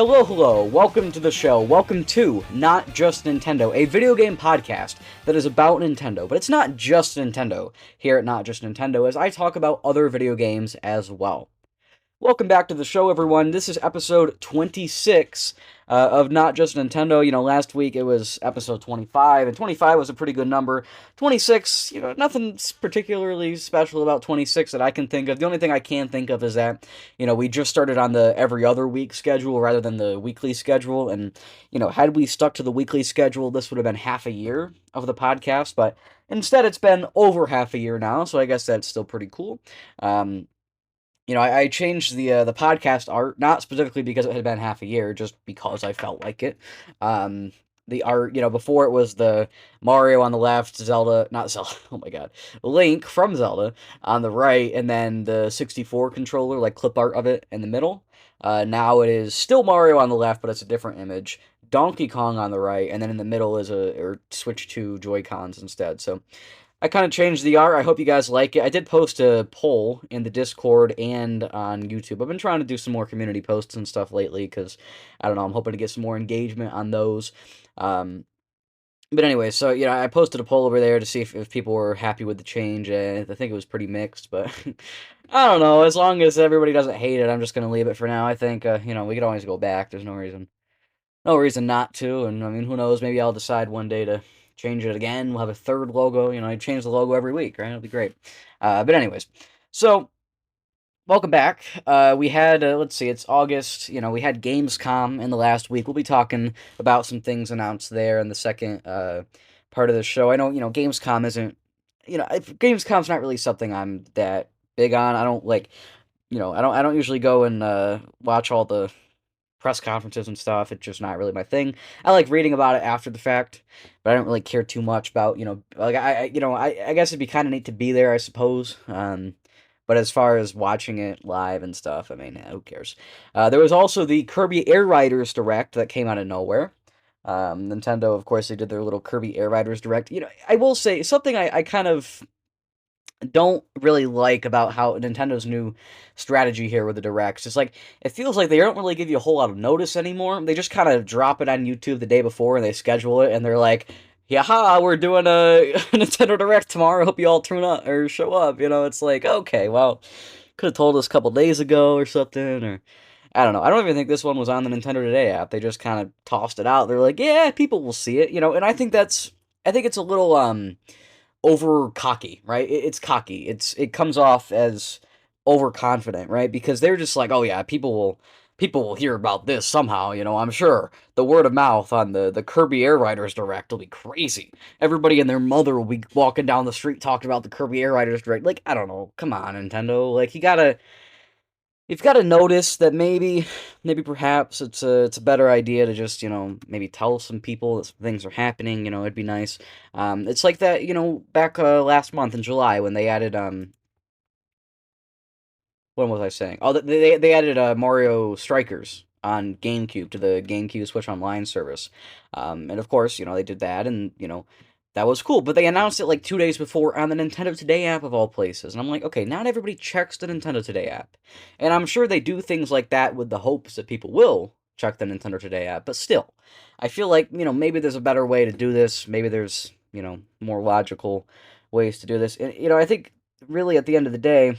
Hello, welcome to the show. Welcome to Not Just Nintendo, a video game podcast that is about Nintendo. But it's not just Nintendo here at Not Just Nintendo, as I talk about other video games as well. Welcome back to the show, everyone. This is episode 26 of Not Just Nintendo. You know, last week it was episode 25, and 25 was a pretty good number. 26, you know, nothing particularly special about 26 that I can think of. The only thing I can think of is that, you know, we just started on the every other week schedule rather than the weekly schedule, and, you know, had we stuck to the weekly schedule, this would have been half a year of the podcast, but instead it's been over half a year now, so I guess that's still pretty cool. You know, I changed the podcast art, not specifically because it had been half a year, just because I felt like it. The art, you know, before it was the Mario on the left, not Zelda, oh my god, Link from Zelda on the right, and then the 64 controller, like clip art of it in the middle. Now it is still Mario on the left, but it's a different image. Donkey Kong on the right, and then in the middle is switch to Joy-Cons instead, so I kind of changed the art. I hope you guys like it. I did post a poll in the Discord and on YouTube. I've been trying to do some more community posts and stuff lately because, I don't know, I'm hoping to get some more engagement on those. But anyway, so, you know, I posted a poll over there to see if people were happy with the change, and I think it was pretty mixed, but I don't know. As long as everybody doesn't hate it, I'm just going to leave it for now. I think, you know, we could always go back. There's no reason not to, and, I mean, who knows, maybe I'll decide one day to change it again. We'll have a third logo. You know, I change the logo every week, right? It'll be great. But anyways, so welcome back. We had, let's see, it's August. You know, we had Gamescom in the last week. We'll be talking about some things announced there in the second part of the show. I know, you know, Gamescom isn't, you know, Gamescom's not really something I'm that big on. I don't like, you know, I don't usually go and watch all the press conferences and stuff. It's just not really my thing. I like reading about it after the fact, but I don't really care too much about, you know, like I guess it'd be kind of neat to be there, I suppose. But as far as watching it live and stuff, I mean, who cares? There was also the Kirby Air Riders Direct that came out of nowhere. Nintendo, of course, they did their little Kirby Air Riders Direct. You know, I will say something I kind of don't really like about how Nintendo's new strategy here with the Directs. It's like, it feels like they don't really give you a whole lot of notice anymore. They just kind of drop it on YouTube the day before and they schedule it and they're like, yaha, we're doing a Nintendo Direct tomorrow. Hope you all turn up or show up. You know, it's like, okay, well, could have told us a couple days ago or something, or I don't know. I don't even think this one was on the Nintendo Today app. They just kind of tossed it out. They're like, yeah, people will see it, you know, and I think it's a little, over cocky, right? It's cocky. It comes off as overconfident, right? Because they're just like, oh yeah, people will hear about this somehow, you know, I'm sure. The word of mouth on the Kirby Air Riders Direct will be crazy. Everybody and their mother will be walking down the street talking about the Kirby Air Riders Direct. Like, I don't know. Come on, Nintendo. Like, you've got to notice that maybe perhaps it's a better idea to just, you know, maybe tell some people that some things are happening, you know, it'd be nice. It's like that, you know, back last month in July when they added, what was I saying? Oh, they added Mario Strikers on GameCube to the GameCube Switch Online service. And of course, you know, they did that and, you know, that was cool, but they announced it like 2 days before on the Nintendo Today app of all places. And I'm like, okay, not everybody checks the Nintendo Today app. And I'm sure they do things like that with the hopes that people will check the Nintendo Today app. But still, I feel like, you know, maybe there's a better way to do this. Maybe there's, you know, more logical ways to do this. And, you know, I think really at the end of the day,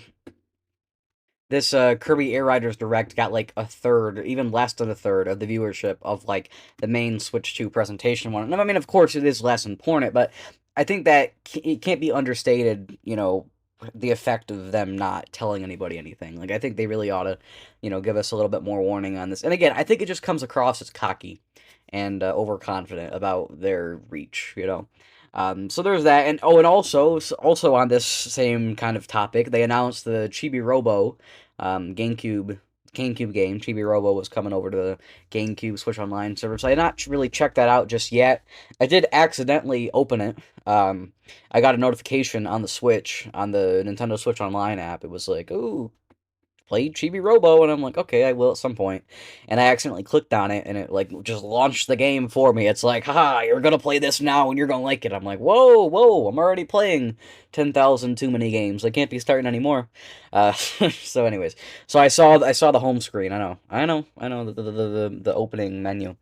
this Kirby Air Riders Direct got like a third, even less than a third of the viewership of like the main Switch 2 presentation one. And I mean, of course, it is less important, but I think that it can't be understated, you know, the effect of them not telling anybody anything. Like, I think they really ought to, you know, give us a little bit more warning on this. And again, I think it just comes across as cocky and overconfident about their reach, you know. So there's that, and also on this same kind of topic, they announced the Chibi Robo, GameCube game. Chibi Robo was coming over to the GameCube Switch Online service. I had not really checked that out just yet. I did accidentally open it. I got a notification on the Switch, on the Nintendo Switch Online app. It was like, ooh, played Chibi Robo, and I'm like, okay, I will at some point. And I accidentally clicked on it, and it, like, just launched the game for me. It's like, haha, you're gonna play this now, and you're gonna like it. I'm like, whoa, I'm already playing 10,000 too many games. I can't be starting anymore. So anyways, so I saw the home screen. I know the opening menu.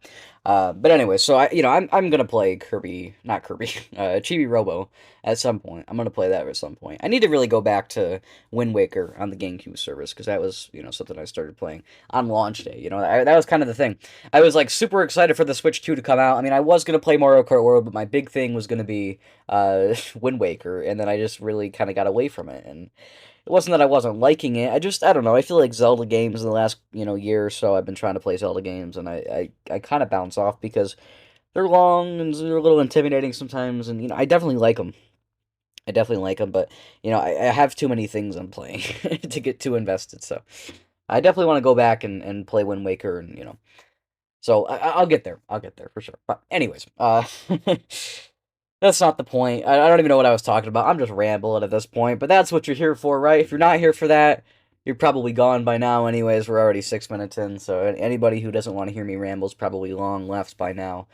But anyway, so I'm gonna play Kirby, not Kirby, Chibi Robo at some point. I'm gonna play that at some point. I need to really go back to Wind Waker on the GameCube service because that was something I started playing on launch day. That was kind of the thing. I was like super excited for the Switch 2 to come out. I mean, I was gonna play Mario Kart World, but my big thing was gonna be Wind Waker, and then I just really kind of got away from it. And it wasn't that I wasn't liking it. I don't know. I feel like Zelda games in the last year or so. I've been trying to play Zelda games, and I kind of bounce off because they're long and they're a little intimidating sometimes. And I definitely like them. I definitely like them, but I have too many things I'm playing to get too invested. So I definitely want to go back and play Wind Waker, and so I'll get there. I'll get there for sure. But anyways, that's not the point. I don't even know what I was talking about. I'm just rambling at this point, but that's what you're here for, right? If you're not here for that, you're probably gone by now anyways. We're already 6 minutes in, so anybody who doesn't want to hear me ramble is probably long left by now.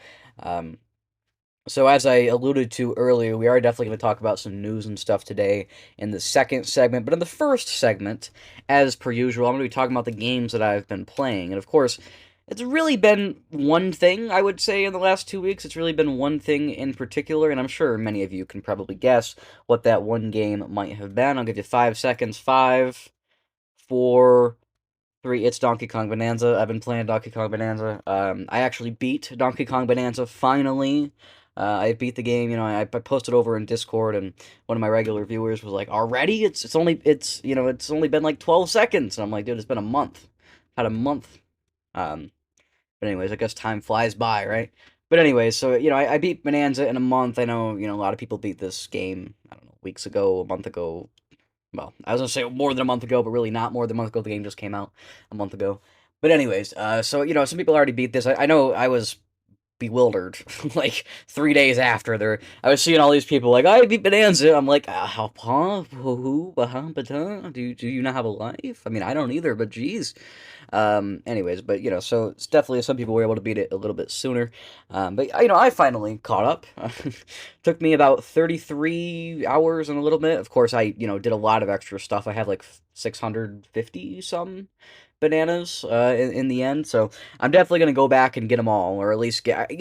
So as I alluded to earlier, we are definitely going to talk about some news and stuff today in the second segment. But in the first segment, as per usual, I'm going to be talking about the games that I've been playing. And of course, it's really been one thing, I would say, in the last 2 weeks. It's really been one thing in particular, and I'm sure many of you can probably guess what that one game might have been. I'll give you 5 seconds. 5, 4, 3. It's Donkey Kong Bananza. I've been playing Donkey Kong Bananza. I actually beat Donkey Kong Bananza finally. I beat the game. I posted over in Discord, and one of my regular viewers was like, "Already? It's only been like 12 seconds." And I'm like, "Dude, it's been a month. Had a month." But anyways, I guess time flies by, right? But anyways, so I beat Bonanza in a month. I know a lot of people beat this game. I don't know, weeks ago, a month ago. Well, I was gonna say more than a month ago, but really not more than a month ago. The game just came out a month ago. But anyways, so some people already beat this. I know I was bewildered like 3 days after I was seeing all these people like I beat Bonanza. I'm like, do you not have a life? I mean, I don't either, but geez. Anyways, but so it's definitely some people were able to beat it a little bit sooner. But I finally caught up. Took me about 33 hours and a little bit. Of course, I did a lot of extra stuff. I have like 650 some bananas in the end, so I'm definitely gonna go back and get them all, or at least get. I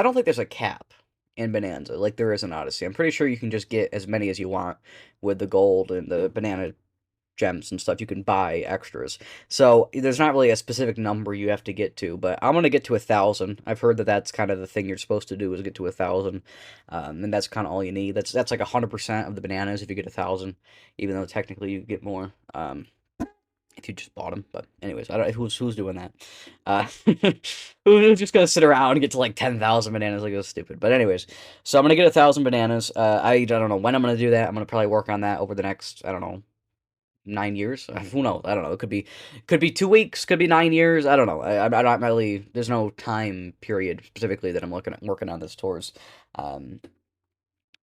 don't think there's a cap in Bonanza like there is in Odyssey. I'm pretty sure you can just get as many as you want with the gold and the banana gems and stuff. You can buy extras, so there's not really a specific number you have to get to, but I'm gonna get to 1,000. I've heard that that's kind of the thing you're supposed to do, is get to 1,000, and that's kind of all you need. That's like 100% of the bananas if you get 1,000, even though technically you get more if you just bought them. But anyways, I don't know who's doing that. Who's just gonna sit around and get to like 10,000 bananas? Like, it's stupid. But anyways, so I'm gonna get 1,000 bananas. I don't know when I'm gonna do that. I'm gonna probably work on that over the next, I don't know, 9 years. Who knows? I don't know. It could be 2 weeks. Could be 9 years. I don't know. I'm not really. There's no time period specifically that I'm working on this towards.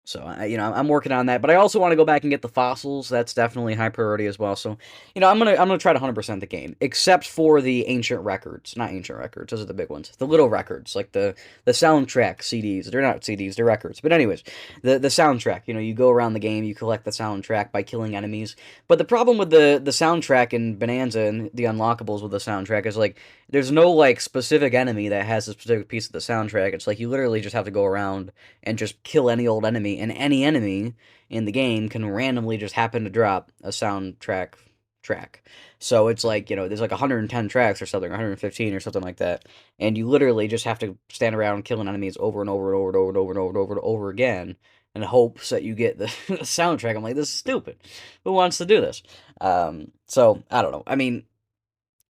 So I'm working on that, but I also want to go back and get the fossils. That's definitely high priority as well. So, I'm gonna try to 100% the game, except for the ancient records. Not ancient records; those are the big ones. The little records, like the soundtrack CDs. They're not CDs; they're records. But anyways, the soundtrack. You go around the game, you collect the soundtrack by killing enemies. But the problem with the soundtrack in Bonanza and the unlockables with the soundtrack is like there's no like specific enemy that has a specific piece of the soundtrack. It's like you literally just have to go around and just kill any old enemy, and any enemy in the game can randomly just happen to drop a soundtrack track. So it's like, there's like 110 tracks or something, 115 or something like that, and you literally just have to stand around killing enemies over and over and over and over and over and over and over and over again in hopes that you get the soundtrack. I'm like, this is stupid. Who wants to do this? So I don't know. I mean,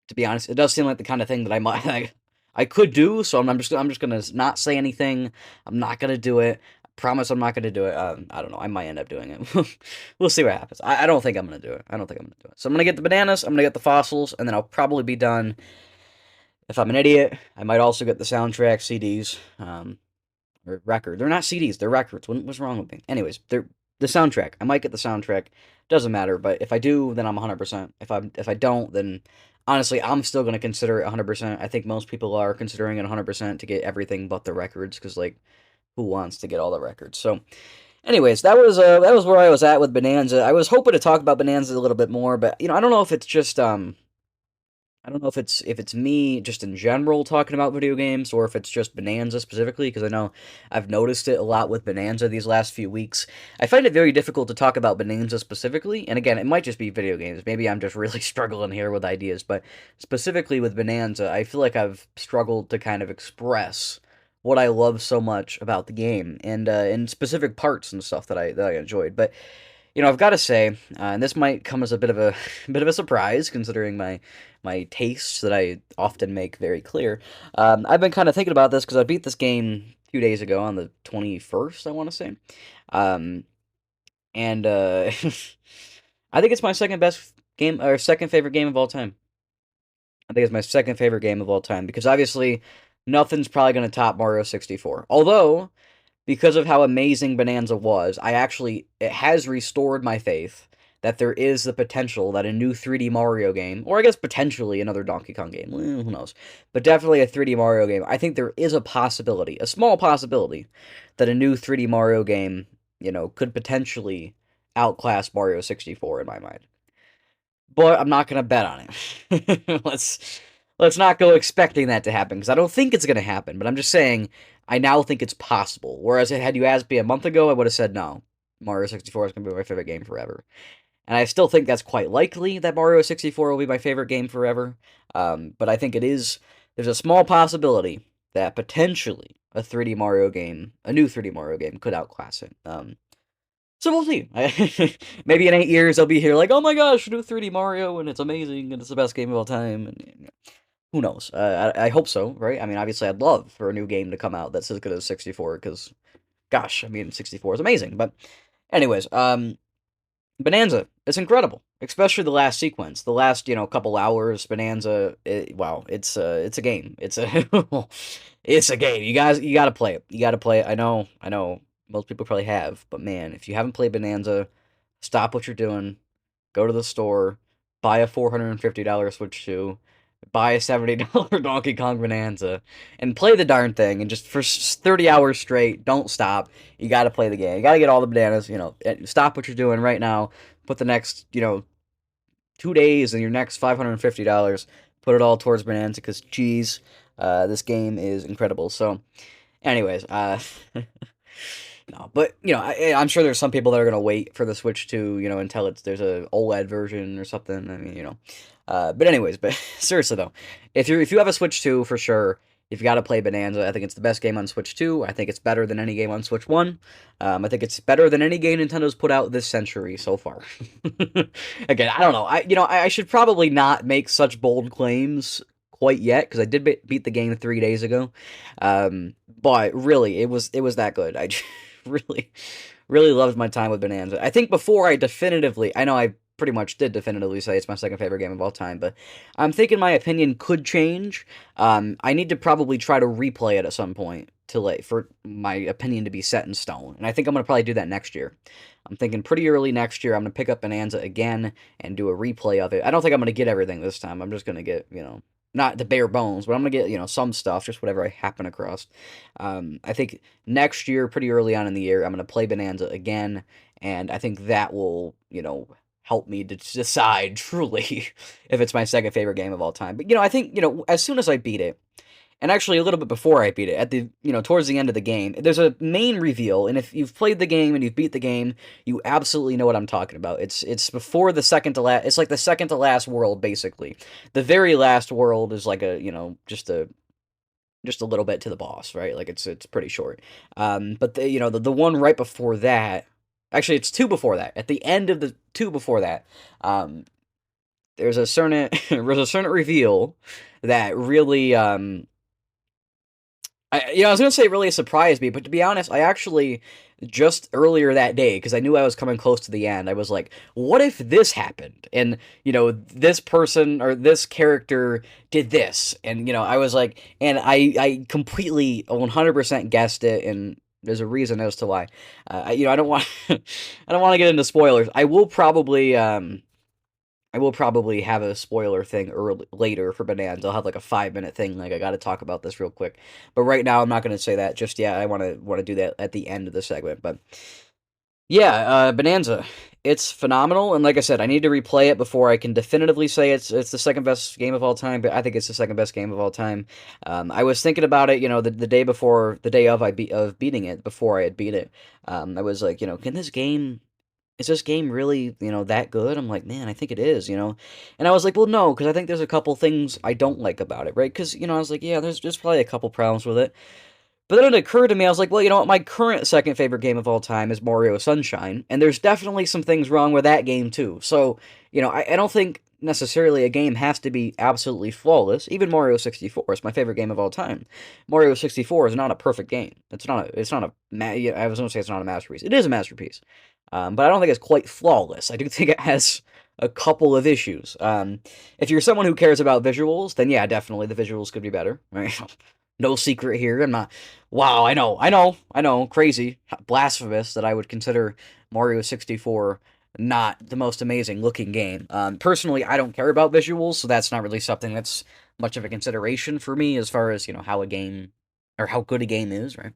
to be honest, it does seem like the kind of thing that I could do. So I'm just gonna not say anything. I'm not gonna do it. I promise I'm not gonna do it. I don't know. I might end up doing it. We'll see what happens. I don't think I'm gonna do it. I don't think I'm gonna do it. So I'm gonna get the bananas. I'm gonna get the fossils, and then I'll probably be done. If I'm an idiot, I might also get the soundtrack CDs. Or record. They're not CDs. They're records. What's wrong with me? Anyways, they're the soundtrack. I might get the soundtrack. Doesn't matter. But if I do, then I'm 100%. If I don't, then honestly, I'm still gonna consider it 100%. I think most people are considering it 100% to get everything but the records, because like, who wants to get all the records? So, Anyways, that was where I was at with Bonanza. I was hoping to talk about Bonanza a little bit more, but I don't know if it's just I don't know if it's me just in general talking about video games or if it's just Bonanza specifically, because I know I've noticed it a lot with Bonanza these last few weeks. I find it very difficult to talk about Bonanza specifically, and again, it might just be video games. Maybe I'm just really struggling here with ideas, but specifically with Bonanza, I feel like I've struggled to kind of express what I love so much about the game and in specific parts and stuff that I enjoyed. But I've got to say, and this might come as a bit of a bit of a surprise considering my tastes that I often make very clear. I've been kind of thinking about this because I beat this game a few days ago on the 21st, I want to say, um, and I think it's my second best game or second favorite game of all time. I think it's my second favorite game of all time because obviously nothing's probably going to top Mario 64. Although because of how amazing Bonanza was, it has restored my faith that there is the potential that a new 3D Mario game, or I guess potentially another Donkey Kong game, who knows, but definitely a 3D Mario game. I think there is a possibility, a small possibility, that a new 3D Mario game, could potentially outclass Mario 64 in my mind. But I'm not gonna bet on it. Let's not go expecting that to happen because I don't think it's gonna happen. But I'm just saying I now think it's possible. Whereas had you asked me a month ago, I would have said no. Mario 64 is gonna be my favorite game forever, and I still think that's quite likely that Mario 64 will be my favorite game forever. But I think it is. There's a small possibility that potentially a new 3D Mario game, could outclass it. So we'll see. Maybe in 8 years I'll be here like, oh my gosh, new 3D Mario, and it's amazing, and it's the best game of all time, and who knows? I hope so, right? I mean, obviously I'd love for a new game to come out that's as good as 64, because, gosh, I mean, 64 is amazing. But anyways, Bonanza, it's incredible, especially the last sequence, the last couple hours. Bonanza, wow, it's a game. It's a it's a game. You gotta play it. You gotta play it. I know. Most people probably have, but man, if you haven't played Bonanza, stop what you're doing, go to the store, buy a $450 Switch 2, buy a $70 Donkey Kong Bonanza, and play the darn thing, and just for 30 hours straight, don't stop. You gotta play the game. You gotta get all the bananas, stop what you're doing right now, put the next, 2 days and your next $550, put it all towards Bonanza, because, geez, this game is incredible. So, anyways, no, but I'm sure there's some people that are gonna wait for the Switch 2, until there's a OLED version or something. I mean, but anyways, but seriously though, if you have a Switch 2 for sure, you've got to play Bonanza. I think it's the best game on Switch 2. I think it's better than any game on Switch 1. I think it's better than any game Nintendo's put out this century so far. Again, I don't know. I should probably not make such bold claims quite yet because I did beat the game 3 days ago. But really, it was that good. I really, really loved my time with Bonanza. I think before I know I pretty much did definitively say it's my second favorite game of all time, but I'm thinking my opinion could change. I need to probably try to replay it at some point for my opinion to be set in stone, and I think I'm going to probably do that next year. I'm thinking pretty early next year I'm going to pick up Bonanza again and do a replay of it. I don't think I'm going to get everything this time. I'm just going to get, not the bare bones, but I'm going to get, some stuff, just whatever I happen across. I think next year, pretty early on in the year, I'm going to play Bonanza again, and I think that will, help me to decide truly if it's my second favorite game of all time. But, I think, as soon as I beat it, and actually a little bit before I beat it, at the, towards the end of the game, there's a main reveal, and if you've played the game and you've beat the game, you absolutely know what I'm talking about. It's before the second to last, it's like the second to last world, basically. The very last world is like a, just a little bit to the boss, right? Like it's pretty short. But the one right before that, actually it's two before that. At the end of the two before that, there's a certain reveal that really I was gonna say really surprised me, but to be honest, I actually just earlier that day, because I knew I was coming close to the end, I was like, what if this happened? And, this person or this character did this. And, I was like, and I completely 100% guessed it, and there's a reason as to why. I don't want I don't want to get into spoilers. I will probably have a spoiler thing later for Bonanza. I'll have like a 5-minute thing, like I got to talk about this real quick. But right now, I'm not going to say that just yet. I want to do that at the end of the segment. But Yeah, Bonanza. It's phenomenal, and like I said, I need to replay it before I can definitively say it's the second best game of all time. But I think it's the second best game of all time. I was thinking about it, the day before, the day of beating it, before I had beat it. I was like, can this game is this game really, that good? I'm like, man, I think it is. And I was like, well, no, because I think there's a couple things I don't like about it, right? Because I was like, yeah, there's probably a couple problems with it. But then it occurred to me, I was like, well, you know what? My current second favorite game of all time is Mario Sunshine, and there's definitely some things wrong with that game too. So, I don't think necessarily a game has to be absolutely flawless. Even Mario 64 is my favorite game of all time. Mario 64 is not a perfect game. I was going to say it's not a masterpiece. It is a masterpiece. But I don't think it's quite flawless. I do think it has a couple of issues. If you're someone who cares about visuals, then yeah, definitely the visuals could be better. Right? No secret here. I'm not. Wow, I know, crazy, blasphemous that I would consider Mario 64 not the most amazing looking game. Personally, I don't care about visuals, so that's not really something that's much of a consideration for me as far as how a game or how good a game is, right?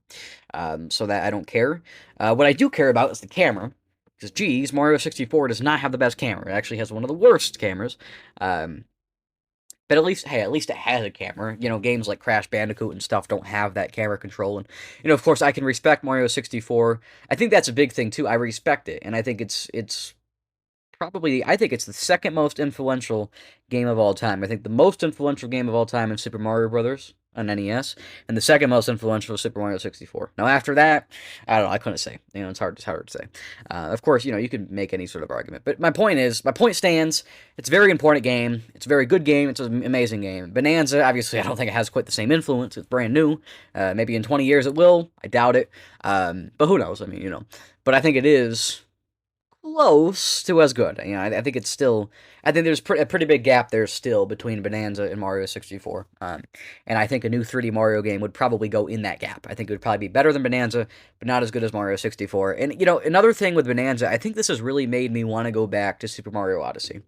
So that I don't care. What I do care about is the camera. Because, geez, Mario 64 does not have the best camera. It actually has one of the worst cameras. But at least, hey, at least it has a camera. Games like Crash Bandicoot and stuff don't have that camera control. And, of course, I can respect Mario 64. I think that's a big thing, too. I respect it. And I think it's probably, I think it's the second most influential game of all time. I think the most influential game of all time is Super Mario Brothers on NES, and the second most influential is Super Mario 64. Now, after that, I don't know, I couldn't say. It's hard to say. Of course, you could make any sort of argument. But my point stands. It's a very important game. It's a very good game. It's an amazing game. Bonanza, obviously, I don't think it has quite the same influence. It's brand new. Maybe in 20 years it will. I doubt it. But who knows? I mean. But I think it is close to as good. I think it's still. I think there's a pretty big gap there still between Bonanza and Mario 64. And I think a new 3D Mario game would probably go in that gap. I think it would probably be better than Bonanza, but not as good as Mario 64. And another thing with Bonanza, I think this has really made me want to go back to Super Mario Odyssey.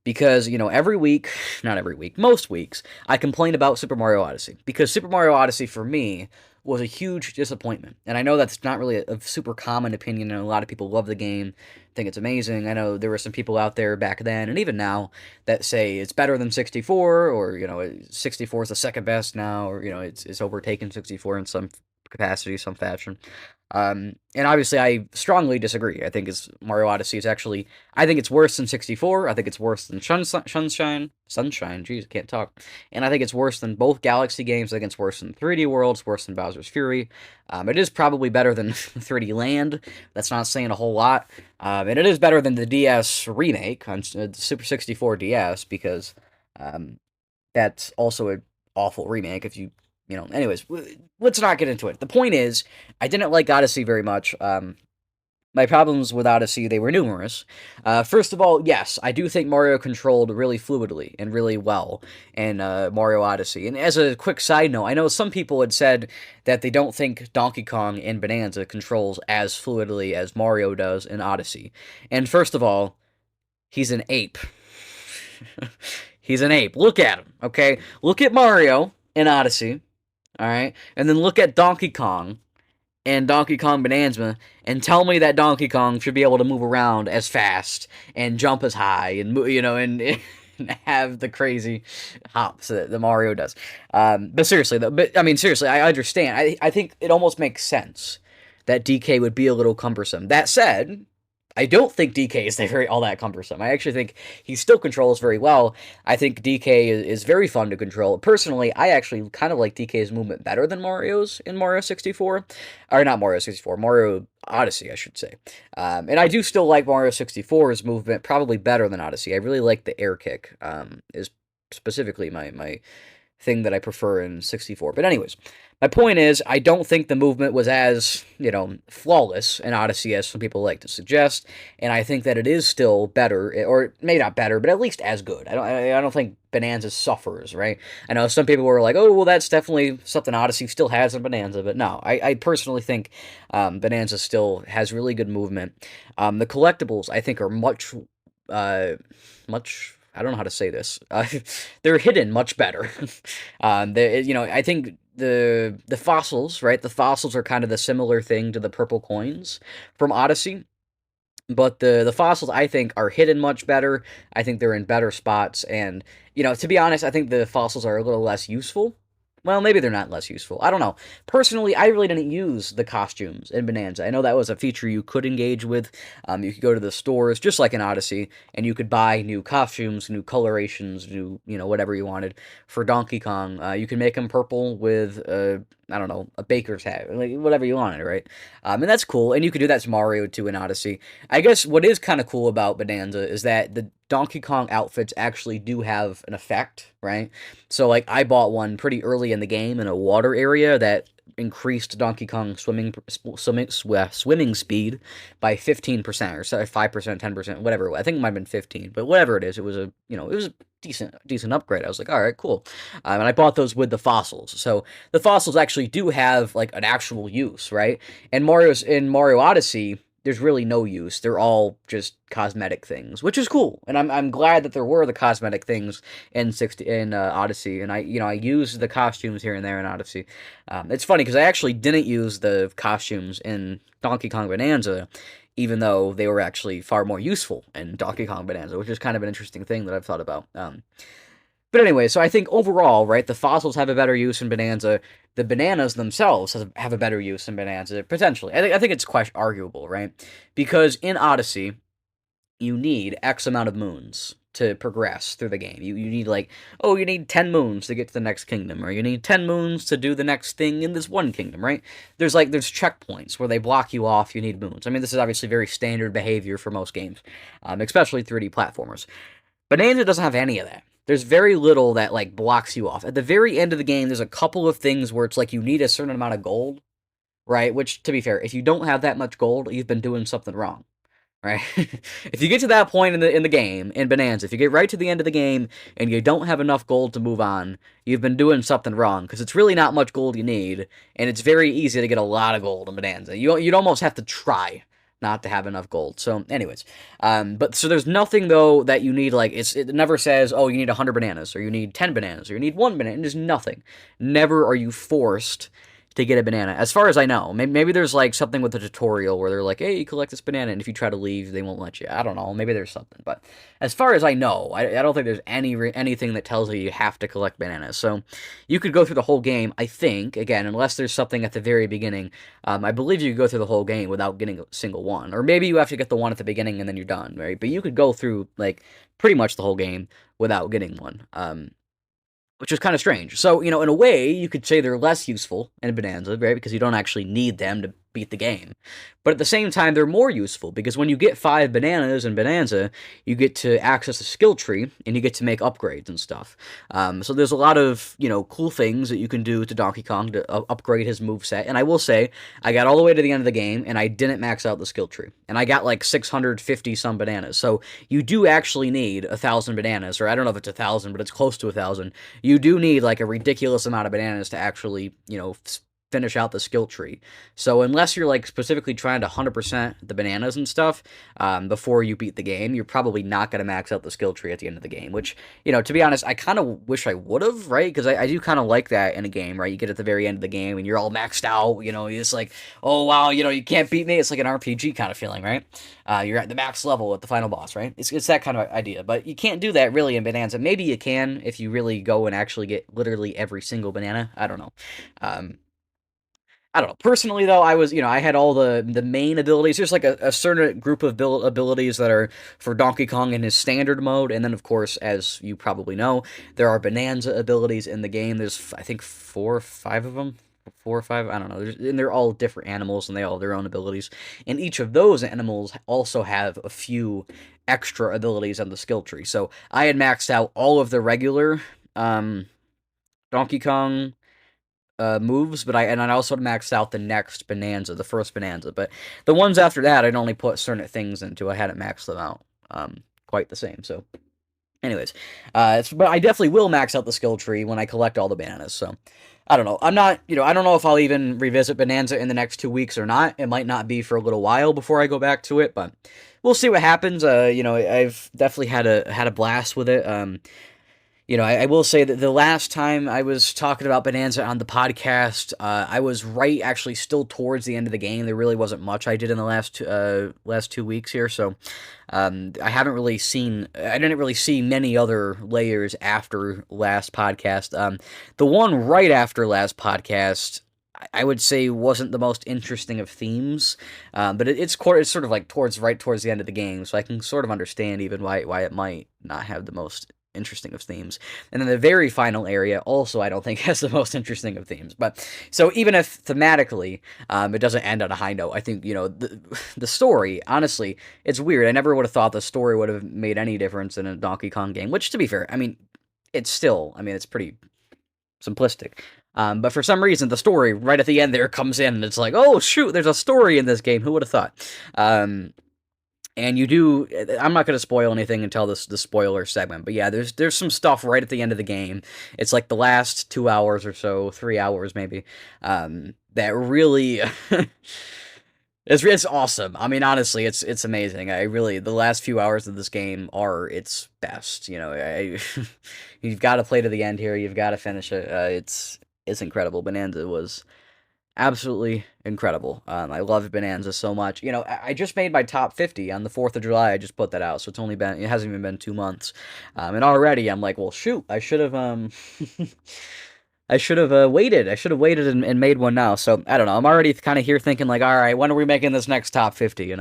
Because, every week, not every week, most weeks, I complain about Super Mario Odyssey. Because Super Mario Odyssey, for me, was a huge disappointment. And I know that's not really a super common opinion, and a lot of people love the game, think it's amazing. I know there were some people out there back then, and even now, that say it's better than 64, or, 64 is the second best now, or, it's overtaken 64 in some capacity, some fashion. And obviously, I strongly disagree. I think Mario Odyssey is actually. I think it's worse than 64. I think it's worse than Sunshine. Jeez, I can't talk. And I think it's worse than both Galaxy games. I think it's worse than 3D World. It's worse than Bowser's Fury. It is probably better than 3D Land. That's not saying a whole lot. And it is better than the DS remake on Super 64 DS because that's also an awful remake. If you anyways, let's not get into it. The point is, I didn't like Odyssey very much. My problems with Odyssey, they were numerous. First of all, yes, I do think Mario controlled really fluidly and really well in Mario Odyssey. And as a quick side note, I know some people had said that they don't think Donkey Kong in Bonanza controls as fluidly as Mario does in Odyssey. And first of all, he's an ape. He's an ape. Look at him, okay? Look at Mario in Odyssey. All right, and then look at Donkey Kong and Donkey Kong Bananza, and tell me that Donkey Kong should be able to move around as fast and jump as high and and have the crazy hops that Mario does. But seriously, though, seriously, I understand. I think it almost makes sense that DK would be a little cumbersome. That said, I don't think DK is all that cumbersome. I actually think he still controls very well. I think DK is very fun to control. Personally, I actually kind of like DK's movement better than Mario's in Mario 64. Or not Mario 64, Mario Odyssey, I should say. And I do still like Mario 64's movement probably better than Odyssey. I really like the air kick, is specifically my thing that I prefer in 64. But anyways, my point is, I don't think the movement was as, flawless in Odyssey as some people like to suggest, and I think that it is still better, or maybe not better, but at least as good. I don't think Bonanza suffers, right? I know some people were like, oh, well, that's definitely something Odyssey still has in Bonanza, but no, I personally think Bonanza still has really good movement. The collectibles, I think, are much, I don't know how to say this. They're hidden much better. I think the fossils, right? The fossils are kind of the similar thing to the purple coins from Odyssey. But the fossils, I think, are hidden much better. I think they're in better spots, and to be honest, I think the fossils are a little less useful. Well, maybe they're not less useful. I don't know. Personally, I really didn't use the costumes in Bonanza. I know that was a feature you could engage with. You could go to the stores, just like in Odyssey, and you could buy new costumes, new colorations, new, whatever you wanted. For Donkey Kong, you can make him purple with, I don't know, a baker's hat, like whatever you wanted, right? And that's cool. And you could do that to Mario, too, in Odyssey. I guess what is kind of cool about Bonanza is that the Donkey Kong outfits actually do have an effect, right? So, like, I bought one pretty early in the game in a water area that increased Donkey Kong swimming speed by 15%, or sorry, 5%, 10%, whatever. I think it might have been 15, but whatever it is, it was a decent upgrade. I was like, all right, cool. And I bought those with the fossils. So the fossils actually do have like an actual use, right? And in Mario Odyssey, there's really no use. They're all just cosmetic things, which is cool. And I'm glad that there were the cosmetic things in Odyssey. And I used the costumes here and there in Odyssey. It's funny because I actually didn't use the costumes in Donkey Kong Bonanza, even though they were actually far more useful in Donkey Kong Bonanza, which is kind of an interesting thing that I've thought about. But anyway, so I think overall, right, the fossils have a better use in Bonanza. The bananas themselves have a better use in Bonanza, potentially. I think it's quite arguable, right? Because in Odyssey, you need X amount of moons to progress through the game. You need you need 10 moons to get to the next kingdom, or you need 10 moons to do the next thing in this one kingdom, right? There's checkpoints where they block you off, you need moons. I mean, this is obviously very standard behavior for most games, especially 3D platformers. Bonanza doesn't have any of that. There's very little that, blocks you off. At the very end of the game, there's a couple of things where it's like you need a certain amount of gold, right? Which, to be fair, if you don't have that much gold, you've been doing something wrong, right? If you get to that point in the game, in Bonanza, if you get right to the end of the game and you don't have enough gold to move on, you've been doing something wrong, because it's really not much gold you need, and it's very easy to get a lot of gold in Bonanza. You'd almost have to try not to have enough gold. So, anyways, but so there's nothing though that you need. It never says, oh, you need 100 bananas, or you need 10 bananas, or you need 1 banana. There's nothing. Never are you forced to get a banana, as far as I know. Maybe there's something with the tutorial where they're like, hey, you collect this banana, and if you try to leave, they won't let you. I don't know. Maybe there's something, but as far as I know, I don't think there's anything that tells you have to collect bananas. So you could go through the whole game, I think, again, unless there's something at the very beginning. I believe you could go through the whole game without getting a single one, or maybe you have to get the one at the beginning and then you're done, right? But you could go through pretty much the whole game without getting one. Which is kind of strange. So, in a way, you could say they're less useful in Bonanza, right? Because you don't actually need them to beat the game. But at the same time, they're more useful, because when you get 5 bananas in Bonanza, you get to access a skill tree, and you get to make upgrades and stuff. So there's a lot of, cool things that you can do to Donkey Kong to upgrade his moveset. And I will say, I got all the way to the end of the game, and I didn't max out the skill tree. And I got 650-some bananas. So you do actually need 1,000 bananas, or I don't know if it's 1,000, but it's close to 1,000. You do need a ridiculous amount of bananas to actually, finish out the skill tree. So unless you're specifically trying to 100% the bananas and stuff before you beat the game, you're probably not going to max out the skill tree at the end of the game, which, to be honest, I kind of wish I would have, right? Because I do kind of like that in a game, right? You get at the very end of the game and you're all maxed out, you're just oh wow, you can't beat me. It's like an RPG kind of feeling, right? You're at the max level at the final boss, right? It's that kind of idea, but you can't do that really in Bonanza. Maybe you can if you really go and actually get literally every single banana. I don't know. I don't know. Personally, though, I had all the main abilities. There's a certain group of abilities that are for Donkey Kong in his standard mode, and then, of course, as you probably know, there are Bonanza abilities in the game. There's, I think, 4 or 5 of them. 4 or 5, I don't know. And they're all different animals, and they all have their own abilities. And each of those animals also have a few extra abilities on the skill tree. So I had maxed out all of the regular Donkey Kong moves, but I also maxed out the next Bonanza, the first Bonanza, but the ones after that, I'd only put certain things into. I hadn't maxed them out quite the same, so anyways, but I definitely will max out the skill tree when I collect all the bananas, so I don't know. I'm not, I don't know if I'll even revisit Bonanza in the next 2 weeks or not. It might not be for a little while before I go back to it, but we'll see what happens. I've definitely had a blast with it. I will say that the last time I was talking about Bonanza on the podcast, I was right actually still towards the end of the game. There really wasn't much I did in the last 2 weeks here, so I didn't really see many other layers after last podcast. The one right after last podcast, I would say wasn't the most interesting of themes, but it's sort of like towards the end of the game, so I can sort of understand even why it might not have the most interesting of themes. And then the very final area also I don't think has the most interesting of themes. But so even if thematically it doesn't end on a high note, I think the story, honestly, it's weird. I never would have thought the story would have made any difference in a Donkey Kong game, which, to be fair, I mean, it's pretty simplistic. But for some reason, the story right at the end there comes in, and it's like, oh shoot, there's a story in this game. Who would have thought? And you do. I'm not going to spoil anything until the spoiler segment, but yeah, there's some stuff right at the end of the game. It's like the last 2 hours or so, 3 hours maybe, that really. It's awesome. I mean, honestly, it's amazing. The last few hours of this game are its best. You've got to play to the end here. You've got to finish it. It's incredible. Bonanza was absolutely incredible. I love Bonanza so much. I just made my top 50 on the 4th of July. I just put that out, so it hasn't even been 2 months. And already I'm like, well, shoot, I should have I should have waited. I should have waited and made one now. So I don't know. I'm already kind of here thinking like, all right, when are we making this next top 50?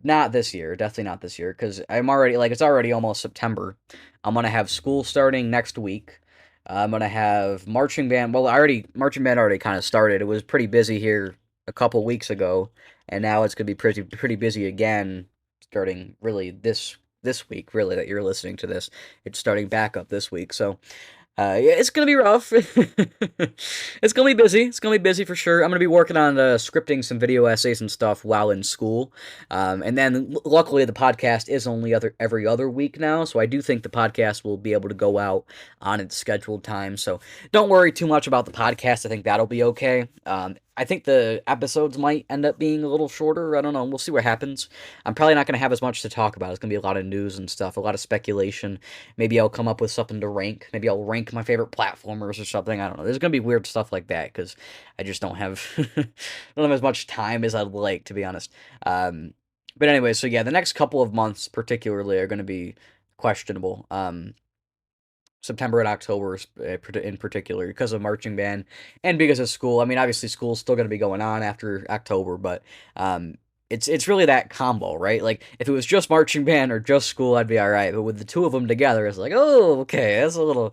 Not this year. Definitely not this year, because I'm already like it's already almost September. I'm gonna have school starting next week. I'm gonna have marching band. Well, marching band already kind of started. It was pretty busy here a couple weeks ago, and now it's gonna be pretty busy again, starting really this week. Really, that you're listening to this, it's starting back up this week. So yeah, it's gonna be rough. It's gonna be busy. It's gonna be busy for sure. I'm gonna be working on scripting some video essays and stuff while in school. And then luckily the podcast is only every other week now, so I do think the podcast will be able to go out on its scheduled time. So don't worry too much about the podcast. I think that'll be okay. I think the episodes might end up being a little shorter. I don't know. We'll see what happens. I'm probably not going to have as much to talk about. It's going to be a lot of news and stuff, a lot of speculation. Maybe I'll come up with something to rank. Maybe I'll rank my favorite platformers or something. I don't know. There's going to be weird stuff like that because I just don't have don't have as much time as I'd like, to be honest. But anyway, so yeah, the next couple of months particularly are going to be questionable. September and October in particular because of marching band and because of school. I mean, obviously school's still going to be going on after October, but it's really that combo, right? Like if it was just marching band or just school, I'd be all right. But with the two of them together, it's like, oh, okay, that's a little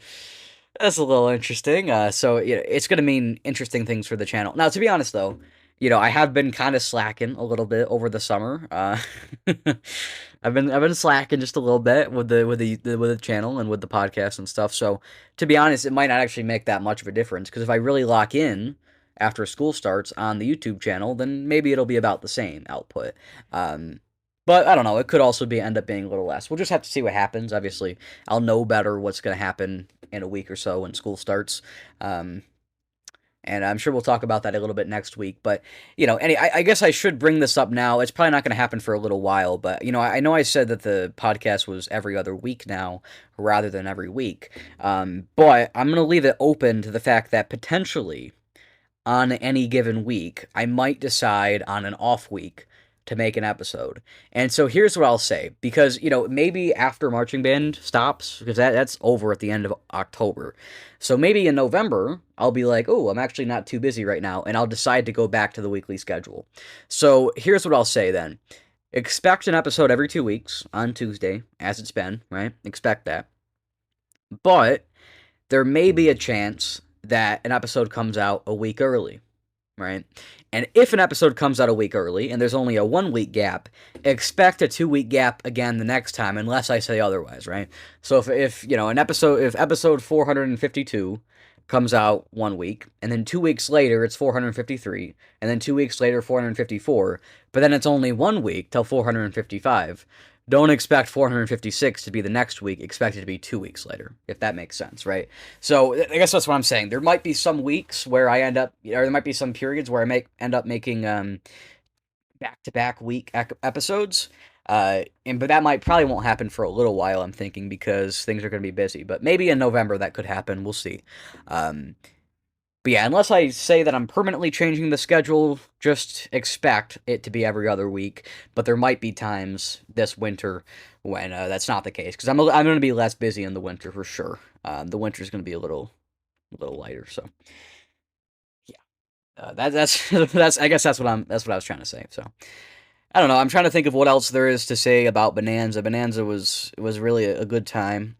interesting. So it's going to mean interesting things for the channel. Now, to be honest, though, I have been kind of slacking a little bit over the summer. I've been slacking just a little bit with the channel and with the podcast and stuff. So to be honest, it might not actually make that much of a difference because if I really lock in after school starts on the YouTube channel, then maybe it'll be about the same output. But I don't know. It could also end up being a little less. We'll just have to see what happens. Obviously, I'll know better what's going to happen in a week or so when school starts. And I'm sure we'll talk about that a little bit next week. But, I guess I should bring this up now. It's probably not going to happen for a little while. But, I know I said that the podcast was every other week now rather than every week. But I'm going to leave it open to the fact that potentially on any given week, I might decide on an off week to make an episode. And so here's what I'll say, because, maybe after marching band stops, because that's over at the end of October. So maybe in November, I'll be like, oh, I'm actually not too busy right now, and I'll decide to go back to the weekly schedule. So here's what I'll say then. Expect an episode every 2 weeks on Tuesday, as it's been, right? Expect that. But there may be a chance that an episode comes out a week early, right? And if an episode comes out a week early and there's only a 1 week gap, expect a 2 week gap again the next time, unless I say otherwise, right? So if episode 452 comes out 1 week, and then 2 weeks later it's 453, and then 2 weeks later 454, but then it's only 1 week till 455. Don't expect 456 to be the next week. Expect it to be 2 weeks later, if that makes sense, right? So I guess that's what I'm saying. There might be some weeks where I end up, or there might be some periods where I end up making back-to-back week episodes. But that probably won't happen for a little while, I'm thinking, because things are going to be busy. But maybe in November that could happen. We'll see. But yeah, unless I say that I'm permanently changing the schedule, just expect it to be every other week. But there might be times this winter when that's not the case, because I'm going to be less busy in the winter for sure. The winter's going to be a little lighter. So yeah, that's that's I guess that's what I was trying to say. So I don't know. I'm trying to think of what else there is to say about Bonanza. Bonanza was really a good time.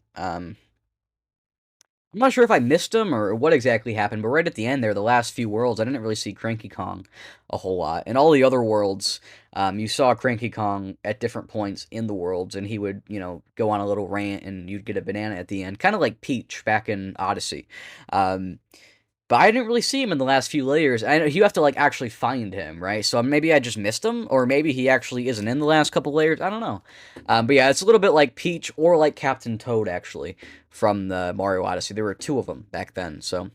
I'm not sure if I missed him or what exactly happened, but right at the end there, the last few worlds, I didn't really see Cranky Kong a whole lot. And all the other worlds, you saw Cranky Kong at different points in the worlds, and he would, go on a little rant, and you'd get a banana at the end, kind of like Peach back in Odyssey. But I didn't really see him in the last few layers. I know you have to actually find him, right? So maybe I just missed him, or maybe he actually isn't in the last couple layers. I don't know. But yeah, it's a little bit like Peach or like Captain Toad actually from the Mario Odyssey. There were two of them back then. So,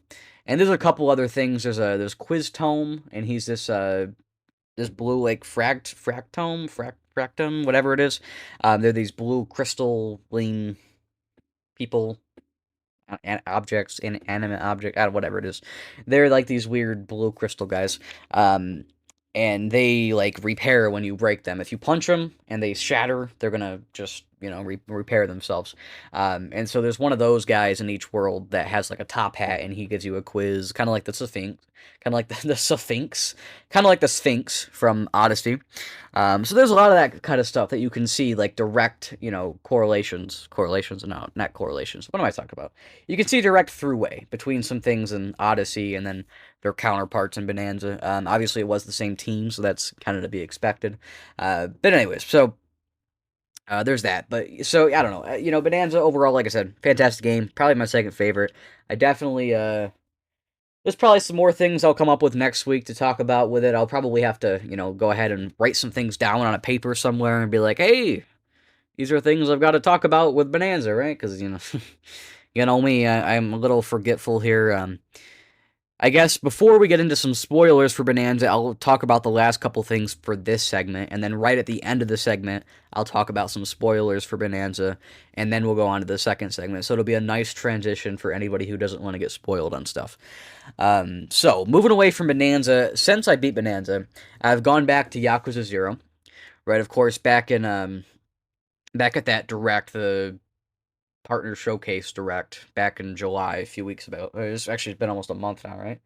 and there's a couple other things. There's Quiz Tome, and he's this blue fractum, whatever it is. They're these blue crystalline people, objects, inanimate object, whatever it is. They're like these weird blue crystal guys. And they repair when you break them. If you punch them and they shatter, they're gonna just repair themselves. And so there's one of those guys in each world that has a top hat, and he gives you a quiz, kind of like the Sphinx, kind of like the Sphinx from Odyssey. So there's a lot of that kind of stuff that you can see direct, correlations, no, not correlations. What am I talking about? You can see direct throughway between some things in Odyssey and then their counterparts in Bonanza. Obviously, it was the same team, so that's kind of to be expected. But anyways, so there's that. But so I don't know. Bonanza overall, like I said, fantastic game. Probably my second favorite. I definitely there's probably some more things I'll come up with next week to talk about with it. I'll probably have to go ahead and write some things down on a paper somewhere and be like, hey, these are things I've got to talk about with Bonanza, right? Because you know me, I'm a little forgetful here. I guess before we get into some spoilers for Bonanza, I'll talk about the last couple things for this segment, and then right at the end of the segment, I'll talk about some spoilers for Bonanza, and then we'll go on to the second segment. So it'll be a nice transition for anybody who doesn't want to get spoiled on stuff. So moving away from Bonanza, since I beat Bonanza, I've gone back to Yakuza 0, right? Of course, back at that direct, the partner showcase direct back in July, a few weeks ago. It's been almost a month now, right?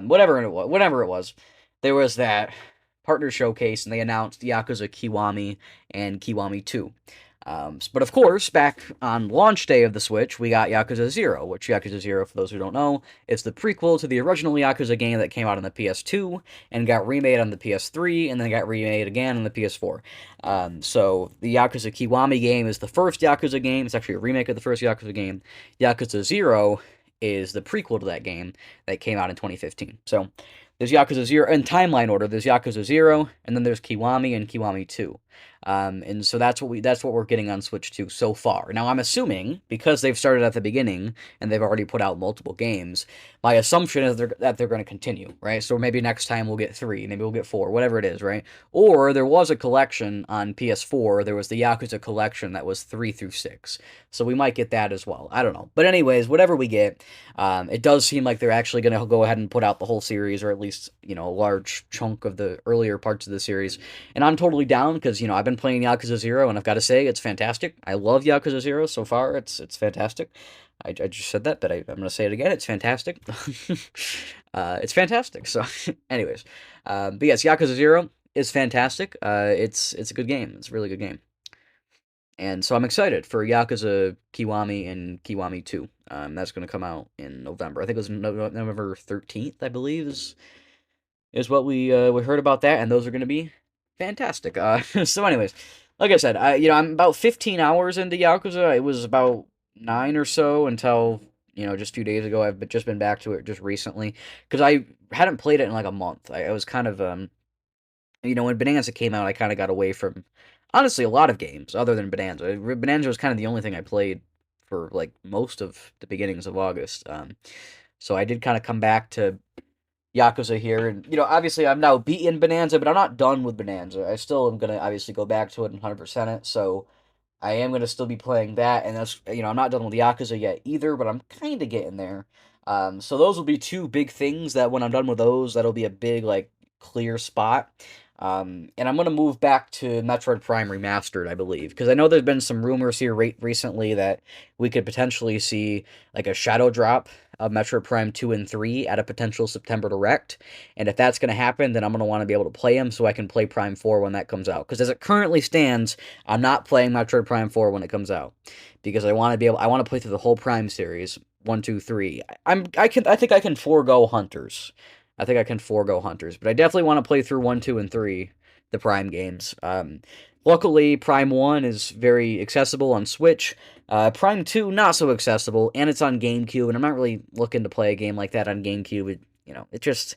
Whatever it was, there was that partner showcase, and they announced Yakuza Kiwami and Kiwami 2. But of course, back on launch day of the Switch, we got Yakuza 0, which Yakuza 0, for those who don't know, is the prequel to the original Yakuza game that came out on the PS2 and got remade on the PS3 and then got remade again on the PS4. So the Yakuza Kiwami game is the first Yakuza game. It's actually a remake of the first Yakuza game. Yakuza 0 is the prequel to that game that came out in 2015. So there's Yakuza 0, in timeline order, there's Yakuza 0, and then there's Kiwami and Kiwami 2. And so that's what we're getting on Switch 2 so far. Now, I'm assuming, because they've started at the beginning, and they've already put out multiple games, my assumption is that they're going to continue, right? So maybe next time we'll get 3, maybe we'll get 4, whatever it is, right? Or there was a collection on PS4, there was the Yakuza collection that was 3 through 6. So we might get that as well. I don't know. But anyways, whatever we get, it does seem like they're actually going to go ahead and put out the whole series, or at least, a large chunk of the earlier parts of the series. And I'm totally down, because, I've been playing Yakuza 0, and I've got to say, it's fantastic. I love Yakuza 0 so far. It's fantastic. I just said that, but I'm going to say it again. It's fantastic. It's fantastic. So, anyways. But yes, Yakuza 0 is fantastic. It's a good game. It's a really good game. And so I'm excited for Yakuza Kiwami and Kiwami 2. That's going to come out in November. I think it was November 13th, I believe, is what we heard about that, and those are going to be fantastic. So anyways, like I said, I'm about 15 hours into Yakuza. It was about 9 or so until, just a few days ago. I've just been back to it just recently, because I hadn't played it in a month. I was kind of, when Bonanza came out, I kind of got away from, honestly, a lot of games other than Bonanza. Bonanza was kind of the only thing I played for, most of the beginnings of August. So I did kind of come back to Yakuza here, and obviously I'm now beaten Bonanza, but I'm not done with Bonanza. I still am gonna obviously go back to it and 100% it. So I am going to still be playing that, and that's, I'm not done with Yakuza yet either, but I'm kind of getting there. So those will be two big things that when I'm done with those, that'll be a big, like, clear spot. And I'm going to move back to Metroid Prime Remastered, I believe, because I know there's been some rumors here recently that we could potentially see, like, a shadow drop of Metroid Prime 2 and 3 at a potential September Direct. And if that's going to happen, then I'm going to want to be able to play them so I can play Prime 4 when that comes out. Because as it currently stands, I'm not playing Metroid Prime 4 when it comes out. Because I want to play through the whole Prime series, 1, 2, 3. I think I can forego Hunters. I think I can forego Hunters, but I definitely want to play through 1, 2, and 3, the Prime games. Luckily, Prime 1 is very accessible on Switch. Prime 2, not so accessible, and it's on GameCube, and I'm not really looking to play a game like that on GameCube. It just,